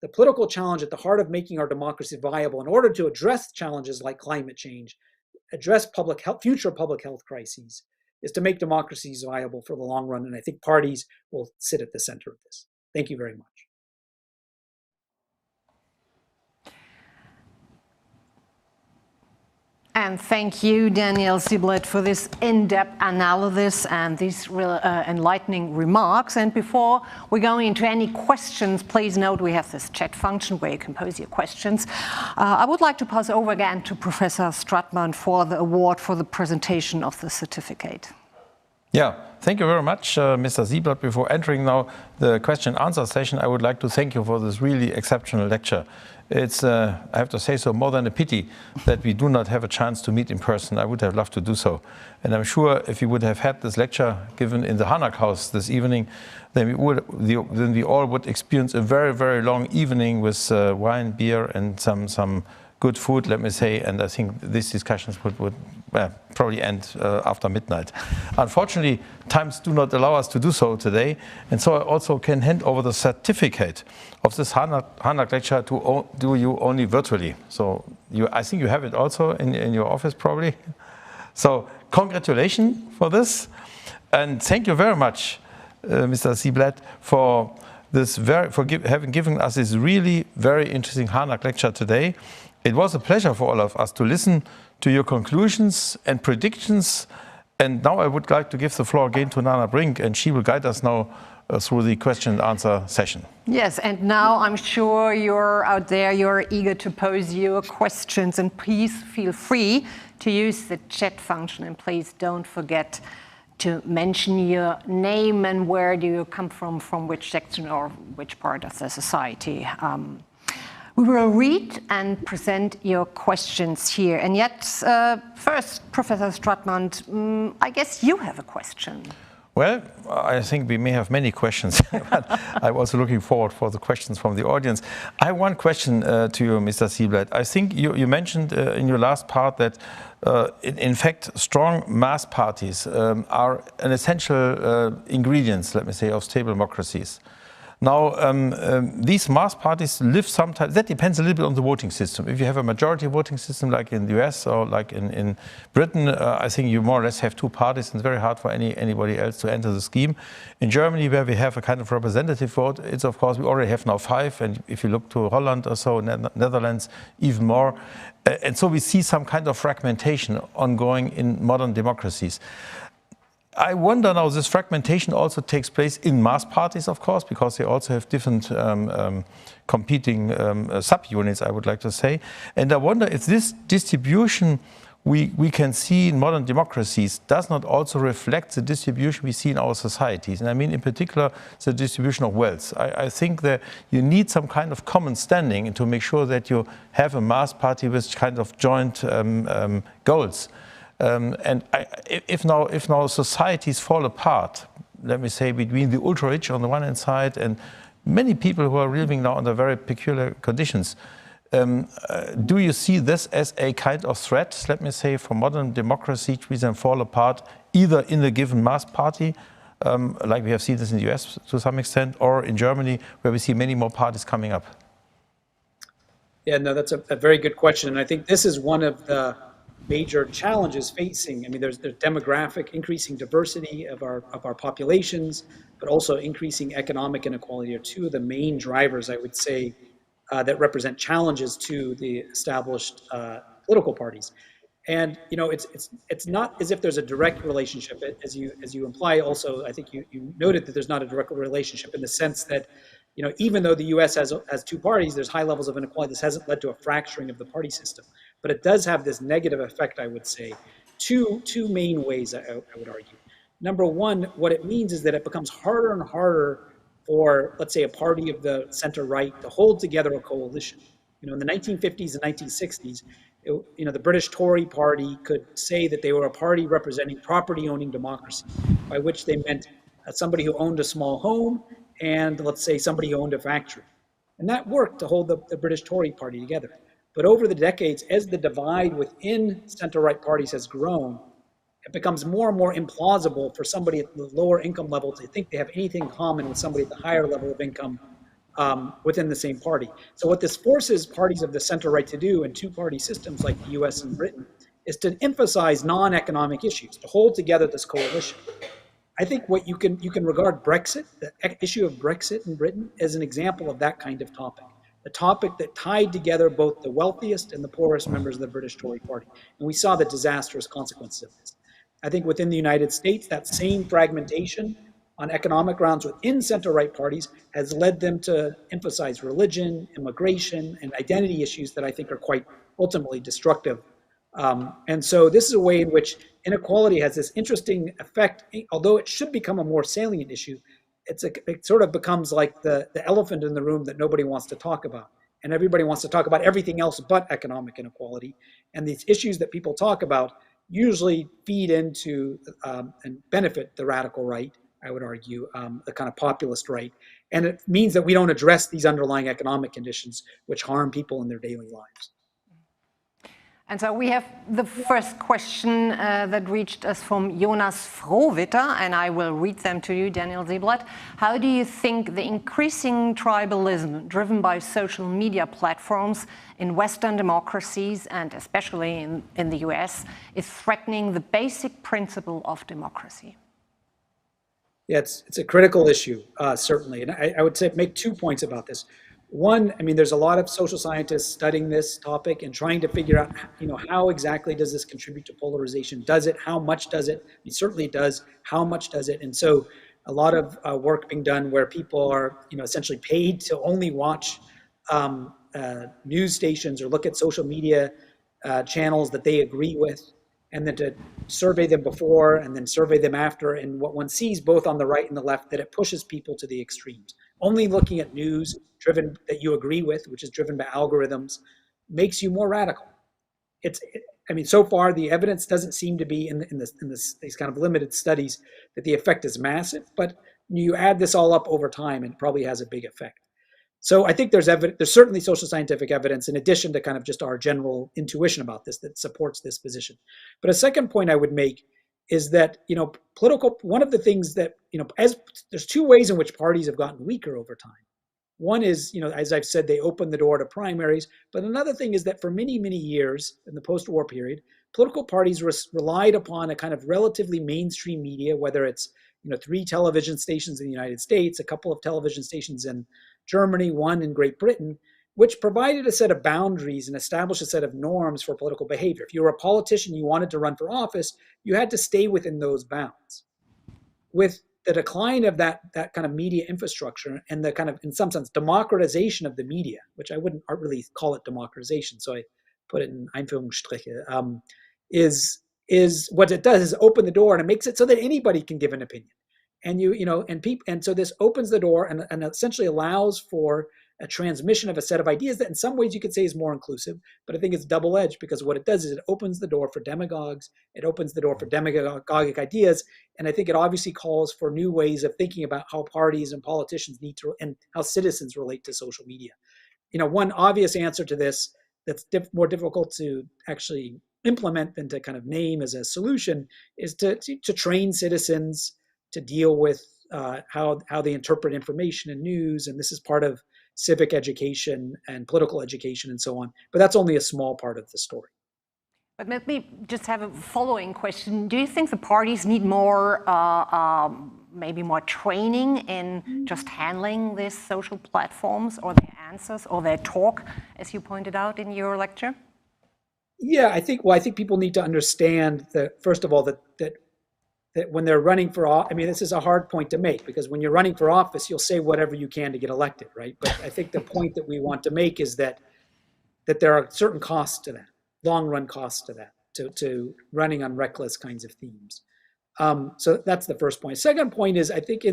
S4: The political challenge at the heart of making our democracy viable in order to address challenges like climate change, address future public health crises, is to make democracies viable for the long run, and I think parties will sit at the center of this. Thank you very much.
S2: And thank you, Daniel Ziblatt, for this in-depth analysis and these enlightening remarks. And before we go into any questions, please note we have this chat function where you can pose your questions. I would like to pass over again to Professor Stratmann for the award for the presentation of the certificate.
S3: Yeah, thank you very much, Mr. Ziblatt. Before entering now the question-answer session, I would like to thank you for this really exceptional lecture. It's, I have to say so, more than a pity that we do not have a chance to meet in person. I would have loved to do so. And I'm sure if we would have had this lecture given in the Harnack House this evening, then we all would experience a very, very long evening with wine, beer, and some good food, let me say. And I think these discussions would probably end after midnight. Unfortunately, times do not allow us to do so today. And so I also can hand over the certificate of this Harnack Lecture to do you only virtually. So I think you have it also in your office probably. So congratulations for this. And thank you very much, Mr. Ziblatt, for this having given us this really very interesting Harnack Lecture today. It was a pleasure for all of us to listen to your conclusions and predictions. And now I would like to give the floor again to Nana Brink, and she will guide us now through the question and answer session.
S2: Yes, and now I'm sure you're out there, you're eager to pose your questions, and please feel free to use the chat function, and please don't forget to mention your name and where do you come from which section or which part of the society. We will read and present your questions here. And yet, first, Professor Stratmann, I guess you have a question.
S3: Well, I think we may have many questions, but I'm also looking forward for the questions from the audience. I have one question to you, Mr. Ziblatt. I think you mentioned in your last part that, in fact, strong mass parties are an essential ingredients, let me say, of stable democracies. Now, these mass parties live sometimes, that depends a little bit on the voting system. If you have a majority voting system like in the US or like in Britain, I think you more or less have two parties and it's very hard for anybody else to enter the scheme. In Germany, where we have a kind of representative vote, it's of course, we already have now 5, and if you look to Holland or so, Netherlands, even more. And so we see some kind of fragmentation ongoing in modern democracies. I wonder now, this fragmentation also takes place in mass parties, of course, because they also have different competing subunits, I would like to say. And I wonder if this distribution we can see in modern democracies does not also reflect the distribution we see in our societies. And I mean, in particular, the distribution of wealth. I think that you need some kind of common standing to make sure that you have a mass party with kind of joint goals. If now societies fall apart, let me say, between the ultra-rich on the one hand side and many people who are living now under very peculiar conditions, do you see this as a kind of threat, let me say, for modern democracy to then fall apart, either in a given mass party, like we have seen this in the US to some extent, or in Germany, where we see many more parties coming up?
S4: Yeah, no, that's a very good question. And I think this is one of the major challenges facing. I mean, there's demographic, increasing diversity of our populations, but also increasing economic inequality are two of the main drivers, I would say, that represent challenges to the established political parties. And it's not as if there's a direct relationship, as you imply. Also, I think you noted that there's not a direct relationship in the sense that, even though the U.S. has two parties, there's high levels of inequality. This hasn't led to a fracturing of the party system, but it does have this negative effect, I would say, two main ways, I would argue. Number one, what it means is that it becomes harder and harder for, let's say, a party of the center-right to hold together a coalition. In the 1950s and 1960s, the British Tory party could say that they were a party representing property-owning democracy, by which they meant somebody who owned a small home and, let's say, somebody who owned a factory. And that worked to hold the British Tory party together. But over the decades, as the divide within center-right parties has grown, it becomes more and more implausible for somebody at the lower income level to think they have anything in common with somebody at the higher level of income within the same party. So what this forces parties of the center-right to do in two-party systems like the US and Britain is to emphasize non-economic issues, to hold together this coalition. I think what you can regard Brexit, the issue of Brexit in Britain, as an example of that kind of topic. A topic that tied together both the wealthiest and the poorest members of the British Tory party. And we saw the disastrous consequences of this. I think within the United States, that same fragmentation on economic grounds within center-right parties has led them to emphasize religion, immigration, and identity issues that I think are quite ultimately destructive. And so this is a way in which inequality has this interesting effect, although it should become a more salient issue. It sort of becomes like the elephant in the room that nobody wants to talk about. And everybody wants to talk about everything else but economic inequality. And these issues that people talk about usually feed into and benefit the radical right, I would argue, the kind of populist right. And it means that we don't address these underlying economic conditions which harm people in their daily lives.
S2: And so we have the first question that reached us from Jonas Frohwitter, and I will read them to you, Daniel Ziblatt. How do you think the increasing tribalism driven by social media platforms in Western democracies, and especially in the US, is threatening the basic principle of democracy?
S4: Yeah, it's a critical issue, certainly. And I would say make 2 points about this. One, I mean, there's a lot of social scientists studying this topic and trying to figure out, how exactly does this contribute to polarization? Does it? How much does it? I mean, certainly it does. How much does it? And so a lot of work being done where people are, essentially paid to only watch news stations or look at social media channels that they agree with. and then to survey them before and then survey them after. And what one sees both on the right and the left, that it pushes people to the extremes. Only looking at news driven that you agree with, which is driven by algorithms, makes you more radical. I mean, so far the evidence doesn't seem to be in these kind of limited studies that the effect is massive, but you add this all up over time and it probably has a big effect. So I think there's certainly social scientific evidence in addition to kind of just our general intuition about this that supports this position. But a second point I would make is that, one of the things that, as there's two ways in which parties have gotten weaker over time. One is, as I've said, they opened the door to primaries. But another thing is that for many, many years in the post-war period, political parties relied upon a kind of relatively mainstream media, whether it's 3 television stations in the United States, a couple of television stations in Germany, 1 in Great Britain, which provided a set of boundaries and established a set of norms for political behavior. If you were a politician, you wanted to run for office, you had to stay within those bounds. With the decline of that kind of media infrastructure and the kind of, in some sense, democratization of the media, which I wouldn't really call it democratization, so I put it in Einführungsstriche, is what it does is open the door and it makes it so that anybody can give an opinion. And so this opens the door and essentially allows for a transmission of a set of ideas that in some ways you could say is more inclusive, but I think it's double-edged because what it does is it opens the door for demagogues, it opens the door for demagogic ideas, and I think it obviously calls for new ways of thinking about how parties and politicians need to, and how citizens relate to social media. One obvious answer to this that's more difficult to actually implement than to kind of name as a solution is to train citizens to deal with how they interpret information and news, and this is part of civic education and political education and so on. But that's only a small part of the story.
S2: But let me just have a following question. Do you think the parties need more, maybe more training in just handling these social platforms or their answers or their talk, as you pointed out in your lecture?
S4: Yeah, I think people need to understand that, first of all, that when they're running for office, I mean, this is a hard point to make because when you're running for office, you'll say whatever you can to get elected, right? But I think the point that we want to make is that there are certain costs to that, long-run costs to that, to running on reckless kinds of themes. So that's the first point. Second point is, I think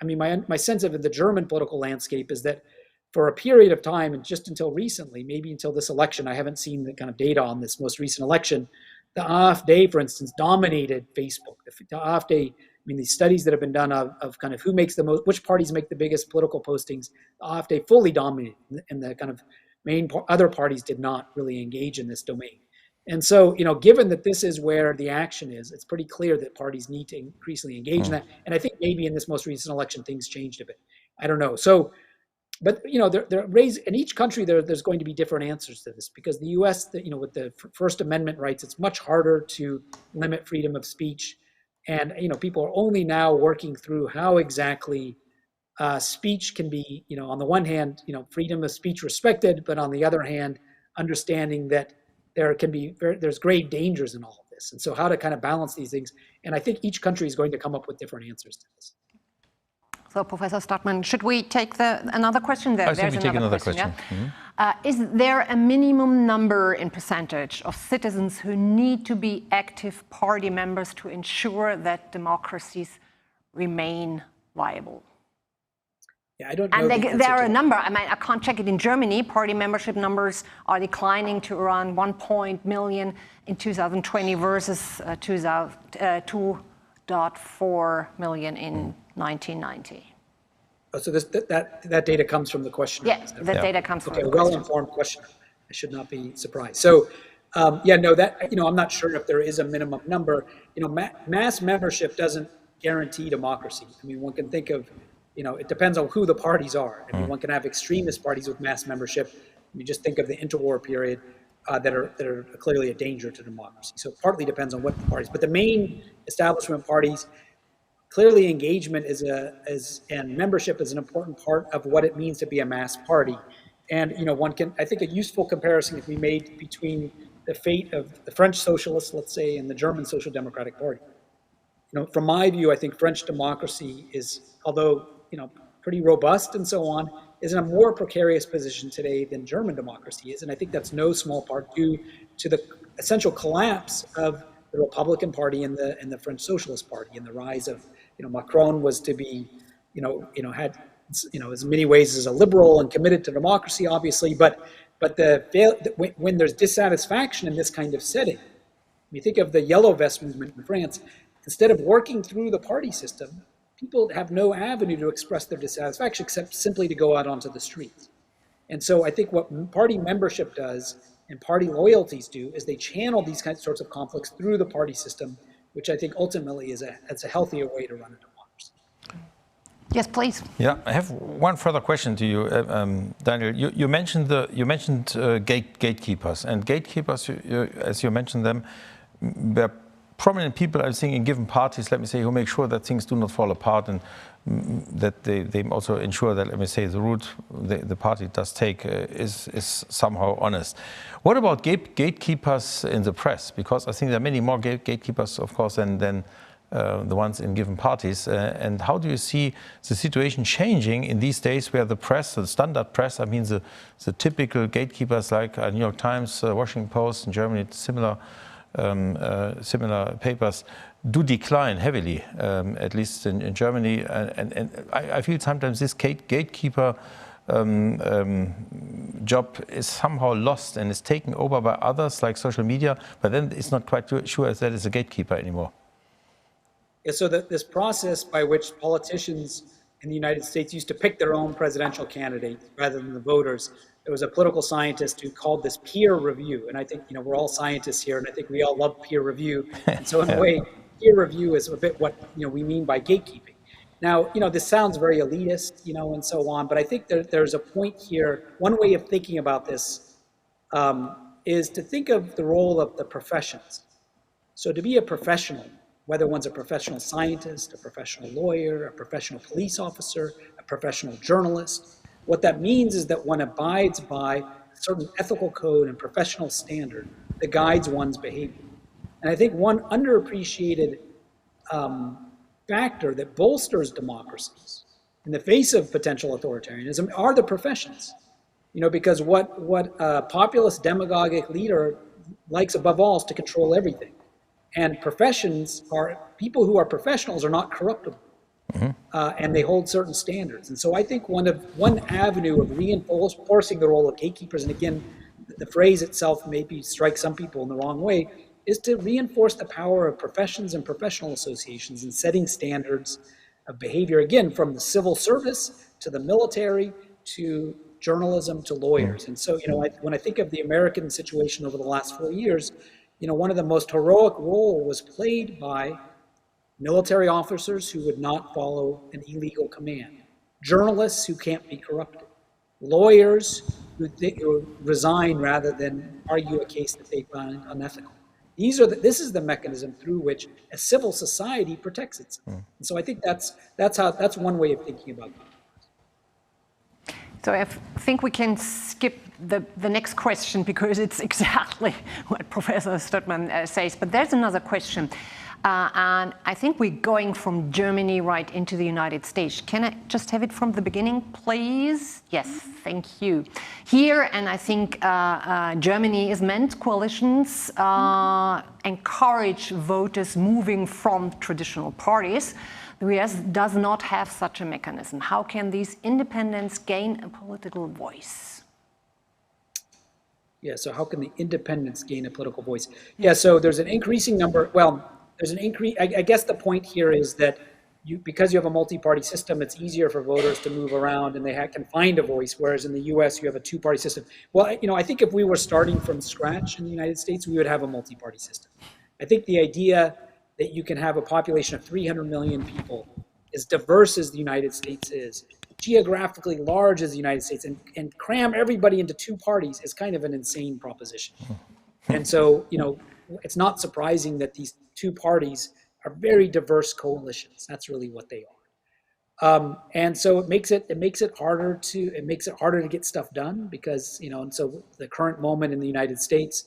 S4: my sense of the German political landscape is that for a period of time, and just until recently, maybe until this election, I haven't seen the kind of data on this most recent election, the AfD, for instance, dominated Facebook. The AfD, these studies that have been done of kind of who makes the most, which parties make the biggest political postings, the AfD fully dominated, and the kind of main other parties did not really engage in this domain. And so, given that this is where the action is, it's pretty clear that parties need to increasingly engage in that. And I think maybe in this most recent election, things changed a bit. I don't know. So, but in each country there's going to be different answers to this because the U.S. with the First Amendment rights, it's much harder to limit freedom of speech, and people are only now working through how exactly speech can be on the one hand freedom of speech respected, but on the other hand understanding that there's grave dangers in all of this, and so how to kind of balance these things. And I think each country is going to come up with different answers to this.
S2: So, Professor Stratmann, should we take another question?
S3: There's another question.
S2: Yeah? Is there a minimum number in percentage of citizens who need to be active party members to ensure that democracies remain viable?
S4: Yeah, I don't know.
S2: And there are a number. I can't check it in Germany. Party membership numbers are declining to around 1 million in 2020 versus 2.4 million in 1990.
S4: Oh, so that data comes from the questionnaire?
S2: Yeah, that data comes from the
S4: questionnaire. Well-informed questionnaire. I should not be surprised. So, I'm not sure if there is a minimum number. Mass membership doesn't guarantee democracy. One can think of, it depends on who the parties are. One can have extremist parties with mass membership. Just think of the interwar period that are clearly a danger to democracy. So it partly depends on what the parties. But the main establishment parties, clearly engagement and membership is an important part of what it means to be a mass party. And I think a useful comparison can be made between the fate of the French socialists, let's say, and the German Social Democratic Party. From my view, I think French democracy is, although pretty robust and so on, is in a more precarious position today than German democracy is. And I think that's no small part due to the essential collapse of the Republican Party and the French Socialist Party, and the rise of, Macron was to be, had, as many ways as a liberal and committed to democracy, obviously, but when there's dissatisfaction in this kind of setting, you think of the Yellow Vest movement in France, instead of working through the party system, people have no avenue to express their dissatisfaction except simply to go out onto the streets. And so I think what party membership does and party loyalties do is they channel these sorts of conflicts through the party system, which I think ultimately is a healthier way to run a democracy.
S2: Yes, please.
S3: Yeah, I have one further question to you, Daniel. You mentioned gatekeepers, and gatekeepers, as you mentioned them, they're prominent people, I think, in given parties, let me say, who make sure that things do not fall apart, and that they also ensure that, let me say, the route the party does take is somehow honest. What about gatekeepers in the press? Because I think there are many more gatekeepers, of course, than the ones in given parties. And how do you see the situation changing in these days where the press, the standard press, I mean the typical gatekeepers like New York Times, Washington Post in Germany, similar papers, do decline heavily, at least in Germany. And I feel sometimes this gatekeeper job is somehow lost and is taken over by others like social media, but then it's not quite sure if that is a gatekeeper anymore.
S4: Yeah, so this process by which politicians in the United States used to pick their own presidential candidates rather than the voters, there was a political scientist who called this peer review. And I think, we're all scientists here, and I think we all love peer review. And so in a way, peer review is a bit what, we mean by gatekeeping. Now, this sounds very elitist, and so on, but I think there's a point here. One way of thinking about this is to think of the role of the professions. So to be a professional, whether one's a professional scientist, a professional lawyer, a professional police officer, a professional journalist, what that means is that one abides by a certain ethical code and professional standard that guides one's behavior. And I think one underappreciated factor that bolsters democracies in the face of potential authoritarianism are the professions. Because what a populist demagogic leader likes above all is to control everything. And professions are, people who are professionals are not corruptible. And they hold certain standards. And so I think one avenue of reinforcing the role of gatekeepers, and again, the phrase itself maybe strikes some people in the wrong way, is to reinforce the power of professions and professional associations in setting standards of behavior, again, from the civil service to the military to journalism to lawyers. And so, when I think of the American situation over the last 4 years, one of the most heroic roles was played by military officers who would not follow an illegal command, journalists who can't be corrupted, lawyers who resign rather than argue a case that they find unethical. This is the mechanism through which a civil society protects itself. And so I think that's one way of thinking about it.
S2: So I think we can skip the next question because it's exactly what Professor Stratmann says. But there's another question. And I think we're going from Germany right into the United States. Can I just have it from the beginning, please? Yes, thank you. Here, and I think Germany is meant, coalitions encourage voters moving from traditional parties. The US does not have such a mechanism. How can these independents gain a political voice?
S4: Yeah, so how can the independents gain a political voice? Yeah, so there's an increasing number, there's an increase. I guess the point here is that because you have a multi-party system, it's easier for voters to move around and they can find a voice, whereas in the US you have a two-party system. Well, I think if we were starting from scratch in the United States, we would have a multi-party system. I think the idea that you can have a population of 300 million people, as diverse as the United States is, geographically large as the United States, and cram everybody into two parties is kind of an insane proposition. And so, it's not surprising that these two parties are very diverse coalitions. That's really what they are. And so it makes it harder to get stuff done because, and so the current moment in the United States,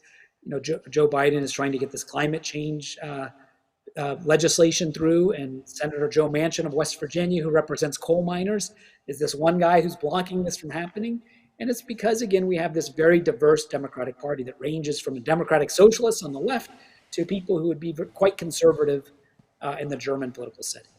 S4: Joe Biden is trying to get this climate change legislation through, and Senator Joe Manchin of West Virginia, who represents coal miners, is this one guy who's blocking this from happening. And it's because, again, we have this very diverse Democratic Party that ranges from a Democratic socialist on the left to people who would be quite conservative in the German political setting.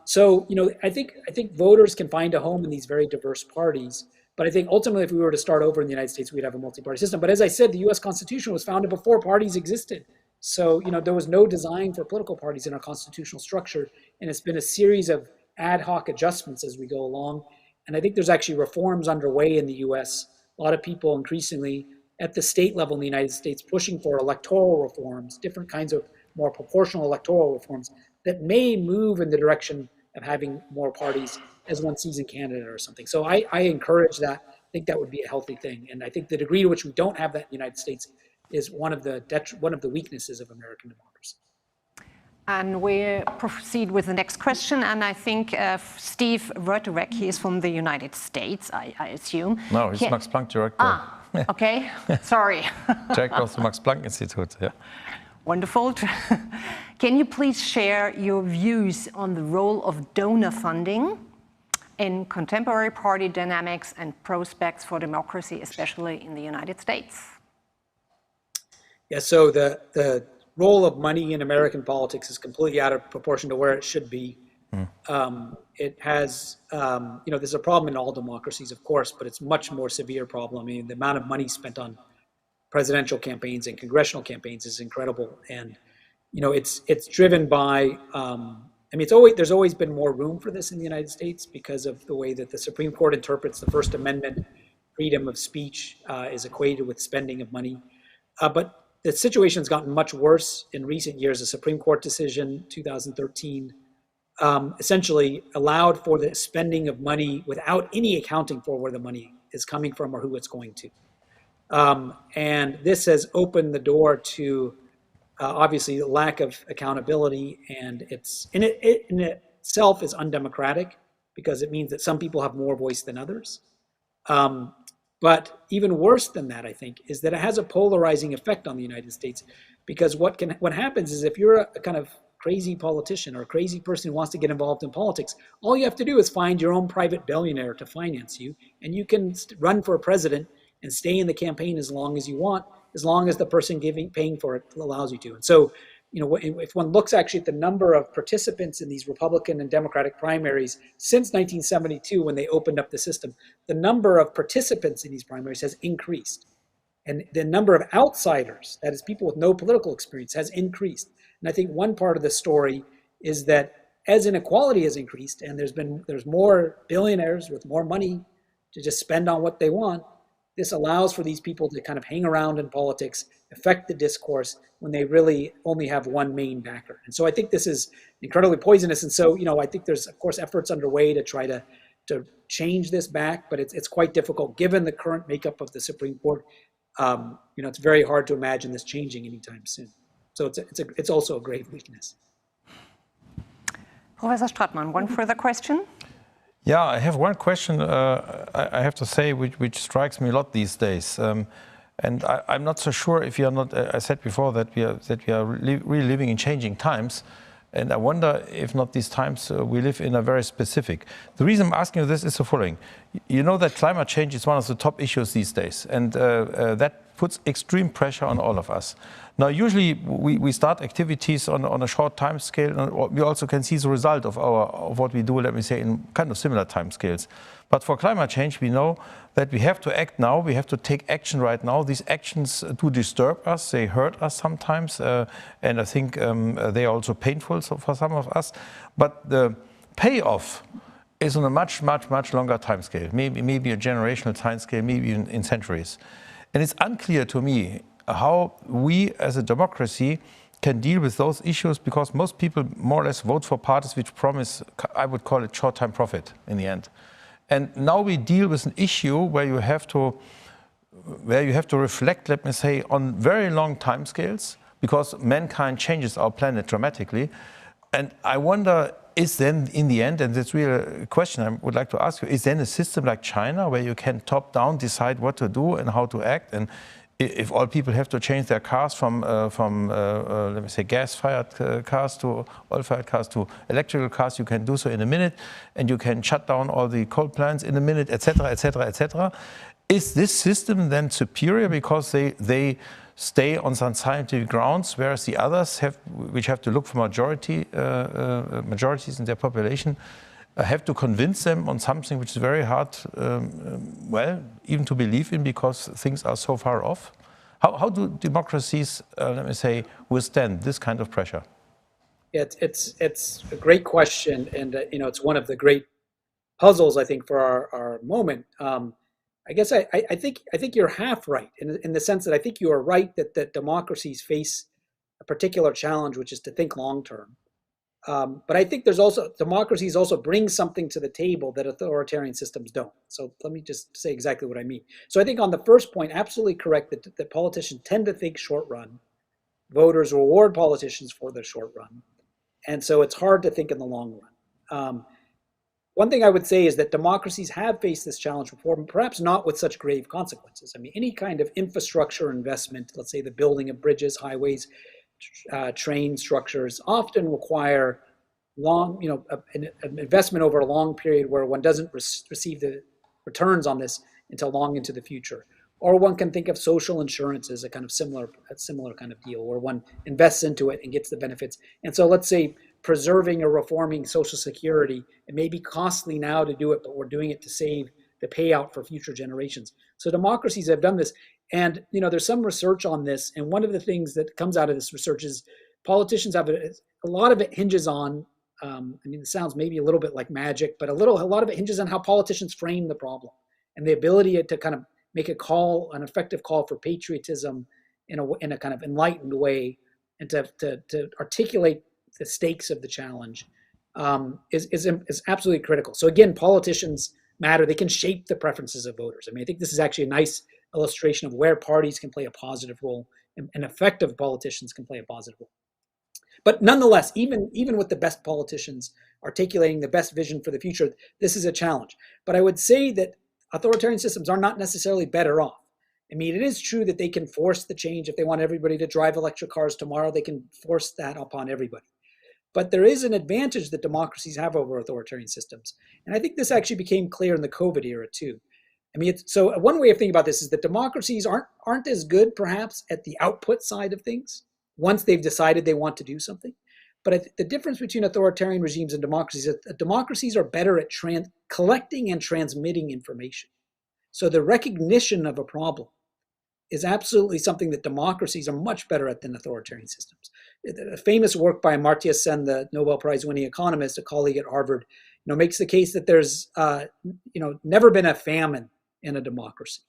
S4: So, I think voters can find a home in these very diverse parties. But I think ultimately, if we were to start over in the United States, we'd have a multi-party system. But as I said, the U.S. Constitution was founded before parties existed. So, there was no design for political parties in our constitutional structure. And it's been a series of ad hoc adjustments as we go along. And I think there's actually reforms underway in the U.S. A lot of people increasingly at the state level in the United States pushing for electoral reforms, different kinds of more proportional electoral reforms that may move in the direction of having more parties as one sees in Canada or something. So I encourage that. I think that would be a healthy thing. And I think the degree to which we don't have that in the United States is one of the weaknesses of American democracy.
S2: And we proceed with the next question. And I think Steve Reuterek, he is from the United States, I assume.
S3: No, he's Max Planck director.
S2: Okay, sorry.
S3: Director of the Max Planck Institute, yeah.
S2: Wonderful. Can you please share your views on the role of donor funding in contemporary party dynamics and prospects for democracy, especially in the United States?
S4: Yeah, so the role of money in American politics is completely out of proportion to where it should be. It has, there's a problem in all democracies, of course, but it's much more severe problem. I mean, the amount of money spent on presidential campaigns and congressional campaigns is incredible. And, it's driven by, there's always been more room for this in the United States because of the way that the Supreme Court interprets the First Amendment. Freedom of speech is equated with spending of money. But the situation's gotten much worse in recent years. A Supreme Court decision, 2013, essentially allowed for the spending of money without any accounting for where the money is coming from or who it's going to. And this has opened the door to obviously the lack of accountability, and it in itself is undemocratic because it means that some people have more voice than others. But even worse than that, I think, is that it has a polarizing effect on the United States, because what happens is if you're a kind of crazy politician or a crazy person who wants to get involved in politics, all you have to do is find your own private billionaire to finance you, and you can run for a president and stay in the campaign as long as you want, as long as the person paying for it allows you to. And so, if one looks actually at the number of participants in these Republican and Democratic primaries since 1972, when they opened up the system, the number of participants in these primaries has increased. And the number of outsiders, that is people with no political experience, has increased. And I think one part of the story is that as inequality has increased and there's more billionaires with more money to just spend on what they want, this allows for these people to kind of hang around in politics, affect the discourse when they really only have one main backer. And so I think this is incredibly poisonous. And so, I think there's, of course, efforts underway to try to change this back, but it's quite difficult given the current makeup of the Supreme Court. It's very hard to imagine this changing anytime soon. So it's also a grave weakness.
S2: Professor Stratmann, one further question?
S3: Yeah, I have one question, I have to say, which strikes me a lot these days. And I'm not so sure if you are not, I said before that we are really living in changing times. And I wonder if not these times we live in a very specific. The reason I'm asking you this is the following. You know that climate change is one of the top issues these days. And that puts extreme pressure on all of us. Now, usually we start activities on a short time scale, and we also can see the result of what we do, let me say, in kind of similar time scales. But for climate change, we know that we have to act now, we have to take action right now. These actions do disturb us, they hurt us sometimes, and I think they are also painful for some of us. But the payoff is on a much longer time scale, maybe a generational time scale, maybe in centuries. And it's unclear to me how we as a democracy can deal with those issues, because most people more or less vote for parties which promise, I would call it short-term profit in the end. And now we deal with an issue where you have to reflect, let me say, on very long time scales, because mankind changes our planet dramatically. And I wonder, is then in the end, and that's really a question I would like to ask you, is then a system like China where you can top-down decide what to do and how to act? And if all people have to change their cars from let me say, gas-fired cars to oil-fired cars to electrical cars, you can do so in a minute, and you can shut down all the coal plants in a minute, etc., etc., etc. Is this system then superior because they stay on some scientific grounds, whereas the others which have to look for majorities in their population, have to convince them on something which is very hard, even to believe in, because things are so far off. How do democracies, let me say, withstand this kind of pressure?
S4: It's a great question, and it's one of the great puzzles, I think, for our moment. I guess I think you're half right in the sense that I think you are right that democracies face a particular challenge, which is to think long term. But I think democracies also bring something to the table that authoritarian systems don't. So let me just say exactly what I mean. So I think on the first point, absolutely correct that politicians tend to think short run. Voters reward politicians for their short run. And so it's hard to think in the long run. One thing I would say is that democracies have faced this challenge before, but perhaps not with such grave consequences. I mean, any kind of infrastructure investment, let's say the building of bridges, highways, train structures, often require an investment over a long period where one doesn't receive the returns on this until long into the future. Or one can think of social insurance as a kind of similar kind of deal, where one invests into it and gets the benefits. And so let's say preserving or reforming Social Security, it may be costly now to do it, but we're doing it to save the payout for future generations. So democracies have done this. And there's some research on this. And one of the things that comes out of this research is politicians have a lot of it hinges on, it sounds maybe a little bit like magic, but a lot of it hinges on how politicians frame the problem and the ability to kind of make an effective call for patriotism in a kind of enlightened way, and to articulate the stakes of the challenge is absolutely critical. So again, politicians matter. They can shape the preferences of voters. I think this is actually a nice illustration of where parties can play a positive role and effective politicians can play a positive role. But nonetheless, even with the best politicians articulating the best vision for the future, this is a challenge. But I would say that authoritarian systems are not necessarily better off. It is true that they can force the change. If they want everybody to drive electric cars tomorrow, they can force that upon everybody. But there is an advantage that democracies have over authoritarian systems. And I think this actually became clear in the COVID era too. So one way of thinking about this is that democracies aren't as good perhaps at the output side of things once they've decided they want to do something. But the difference between authoritarian regimes and democracies is that democracies are better at collecting and transmitting information. So the recognition of a problem is absolutely something that democracies are much better at than authoritarian systems. A famous work by Amartya Sen, the Nobel Prize-winning economist, a colleague at Harvard, makes the case that there's never been a famine in a democracy,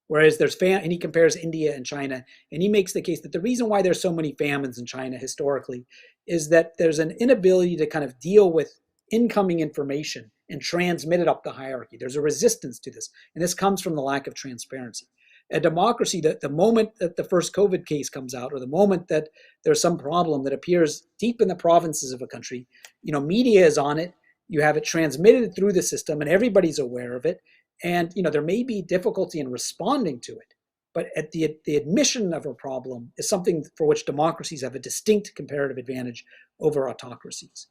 S4: whereas and he compares India and China, and he makes the case that the reason why there's so many famines in China historically is that there's an inability to kind of deal with incoming information and transmit it up the hierarchy. There's a resistance to this, and this comes from the lack of transparency. A democracy, that the moment that the first COVID case comes out, or the moment that there's some problem that appears deep in the provinces of a country, media is on it, you have it transmitted through the system, and everybody's aware of it. And there may be difficulty in responding to it, but at the admission of a problem is something for which democracies have a distinct comparative advantage over autocracies.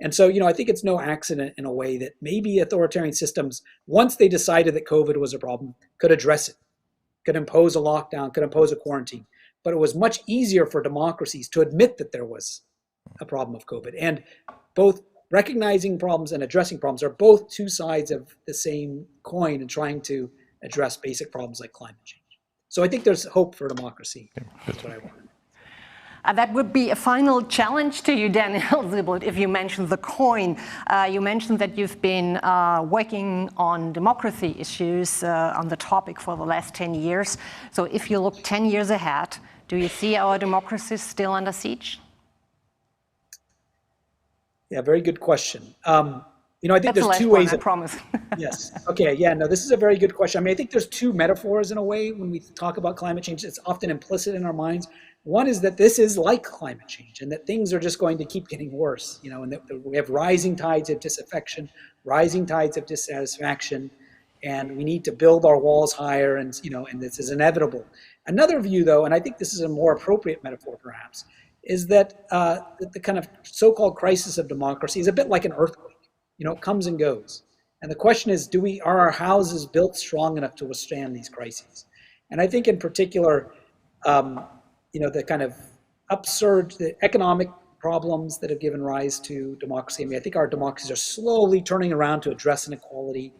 S4: And so, I think it's no accident in a way that maybe authoritarian systems, once they decided that COVID was a problem, could address it, could impose a lockdown, could impose a quarantine. But it was much easier for democracies to admit that there was a problem of COVID. And both recognizing problems and addressing problems are both two sides of the same coin in trying to address basic problems like climate change. So I think there's hope for democracy. That's what I want.
S2: That would be a final challenge to you, Daniel Ziblatt, if you mentioned the coin. You mentioned that you've been working on democracy issues on the topic for the last 10 years. So if you look 10 years ahead, do you see our democracies still under siege?
S4: Yeah, very good question. I think
S2: That's
S4: there's two ways.
S2: I promise.
S4: Yes. Okay. Yeah. No, this is a very good question. I think there's two metaphors in a way when we talk about climate change. It's often implicit in our minds. One is that this is like climate change, and that things are just going to keep getting worse. And that we have rising tides of disaffection, rising tides of dissatisfaction, and we need to build our walls higher. And this is inevitable. Another view, though, and I think this is a more appropriate metaphor, perhaps, is that the kind of so-called crisis of democracy is a bit like an earthquake. It comes and goes. And the question is, are our houses built strong enough to withstand these crises? And I think in particular, the kind of the economic problems that have given rise to democracy. I mean, I think our democracies are slowly turning around to address inequality.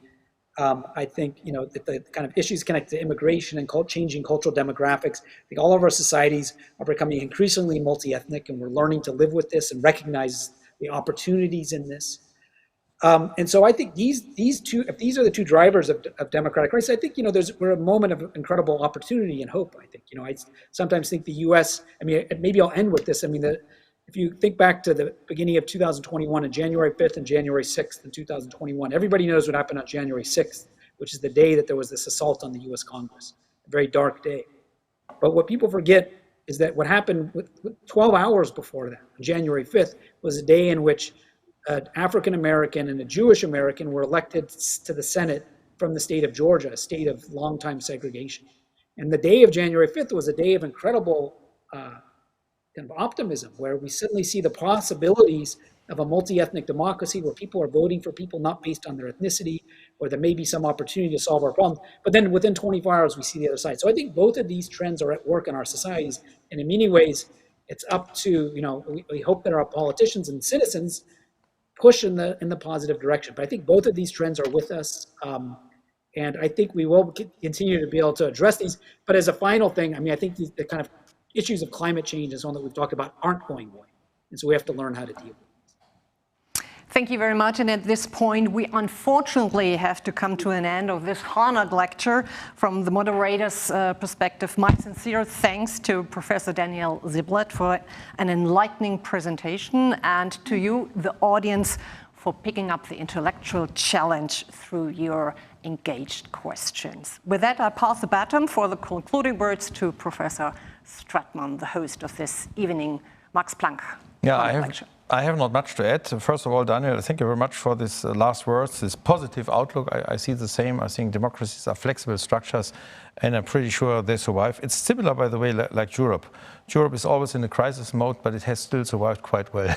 S4: I think, that the kind of issues connected to immigration and changing cultural demographics, I think all of our societies are becoming increasingly multi-ethnic, and we're learning to live with this and recognize the opportunities in this. And so I think these two, if these are the two drivers of democratic rights, I think, we're a moment of incredible opportunity and hope. I think, I sometimes think the U.S., I mean, maybe I'll end with this. I mean, if you think back to the beginning of 2021 and January 5th and January 6th in 2021, everybody knows what happened on January 6th, which is the day that there was this assault on the U.S. Congress, a very dark day. But what people forget is that what happened with 12 hours before that, on January 5th, was a day in which an African American and a Jewish American were elected to the Senate from the state of Georgia, a state of longtime segregation. And the day of January 5th was a day of incredible kind of optimism, where we suddenly see the possibilities of a multi-ethnic democracy where people are voting for people not based on their ethnicity, where there may be some opportunity to solve our problems. But then within 24 hours, we see the other side. So I think both of these trends are at work in our societies. And in many ways, it's up to, we hope that our politicians and citizens push in the positive direction. But I think both of these trends are with us. And I think we will continue to be able to address these. But as a final thing, I mean, I think the kind of issues of climate change is one that we've talked about aren't going away. And so we have to learn how to deal with it.
S2: Thank you very much. And at this point, we unfortunately have to come to an end of this Harnack Lecture. From the moderator's perspective, my sincere thanks to Professor Daniel Ziblatt for an enlightening presentation, and to you, the audience, for picking up the intellectual challenge through your engaged questions. With that, I pass the baton for the concluding words to Professor Stratmann, the host of this evening Max Planck lecture.
S3: I have not much to add. First of all, Daniel, thank you very much for this last words, this positive outlook. I see the same. I think democracies are flexible structures, and I'm pretty sure they survive. It's similar, by the way, like Europe. Europe is always in a crisis mode, but it has still survived quite well.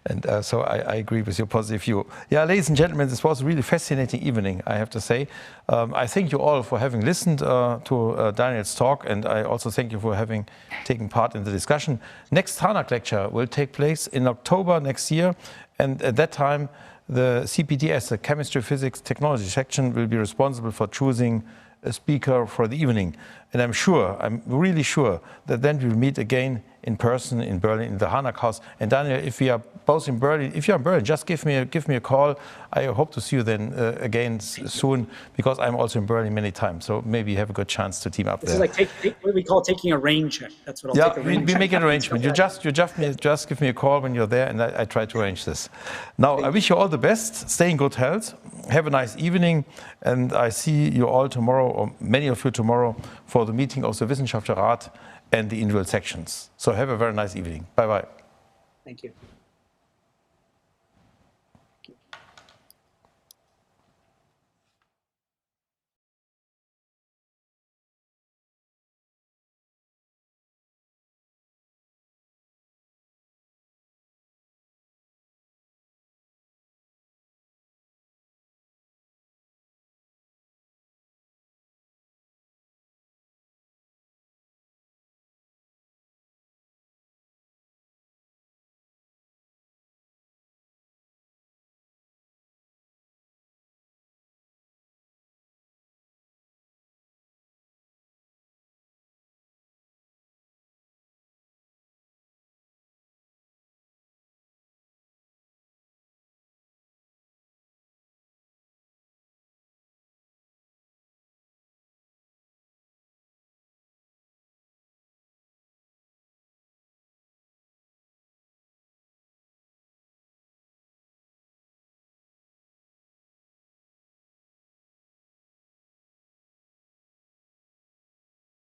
S3: And so I agree with your positive view. Yeah, ladies and gentlemen, this was a really fascinating evening, I have to say. I thank you all for having listened to Daniel's talk, and I also thank you for having taken part in the discussion. Next Harnack Lecture will take place in October next year, and at that time, the CPTS, the Chemistry, Physics, Technology section, will be responsible for choosing a speaker for the evening. And I'm really sure that then we'll meet again in person in Berlin, in the Harnack House. And Daniel, if we are both in Berlin, if you're in Berlin, just give me a call. I hope to see you then again soon, because I'm also in Berlin many times. So maybe you have a good chance to team up there.
S4: This is like what we call taking a rain check. That's what I'll take a rain check.
S3: We make an arrangement. You just give me a call when you're there, and I try to arrange this. Now, I wish you all the best. Stay in good health. Have a nice evening. And I see you all tomorrow, or many of you tomorrow, for the meeting of the Wissenschaftsrat and the individual sections. So have a very nice evening. Bye-bye.
S4: Thank you.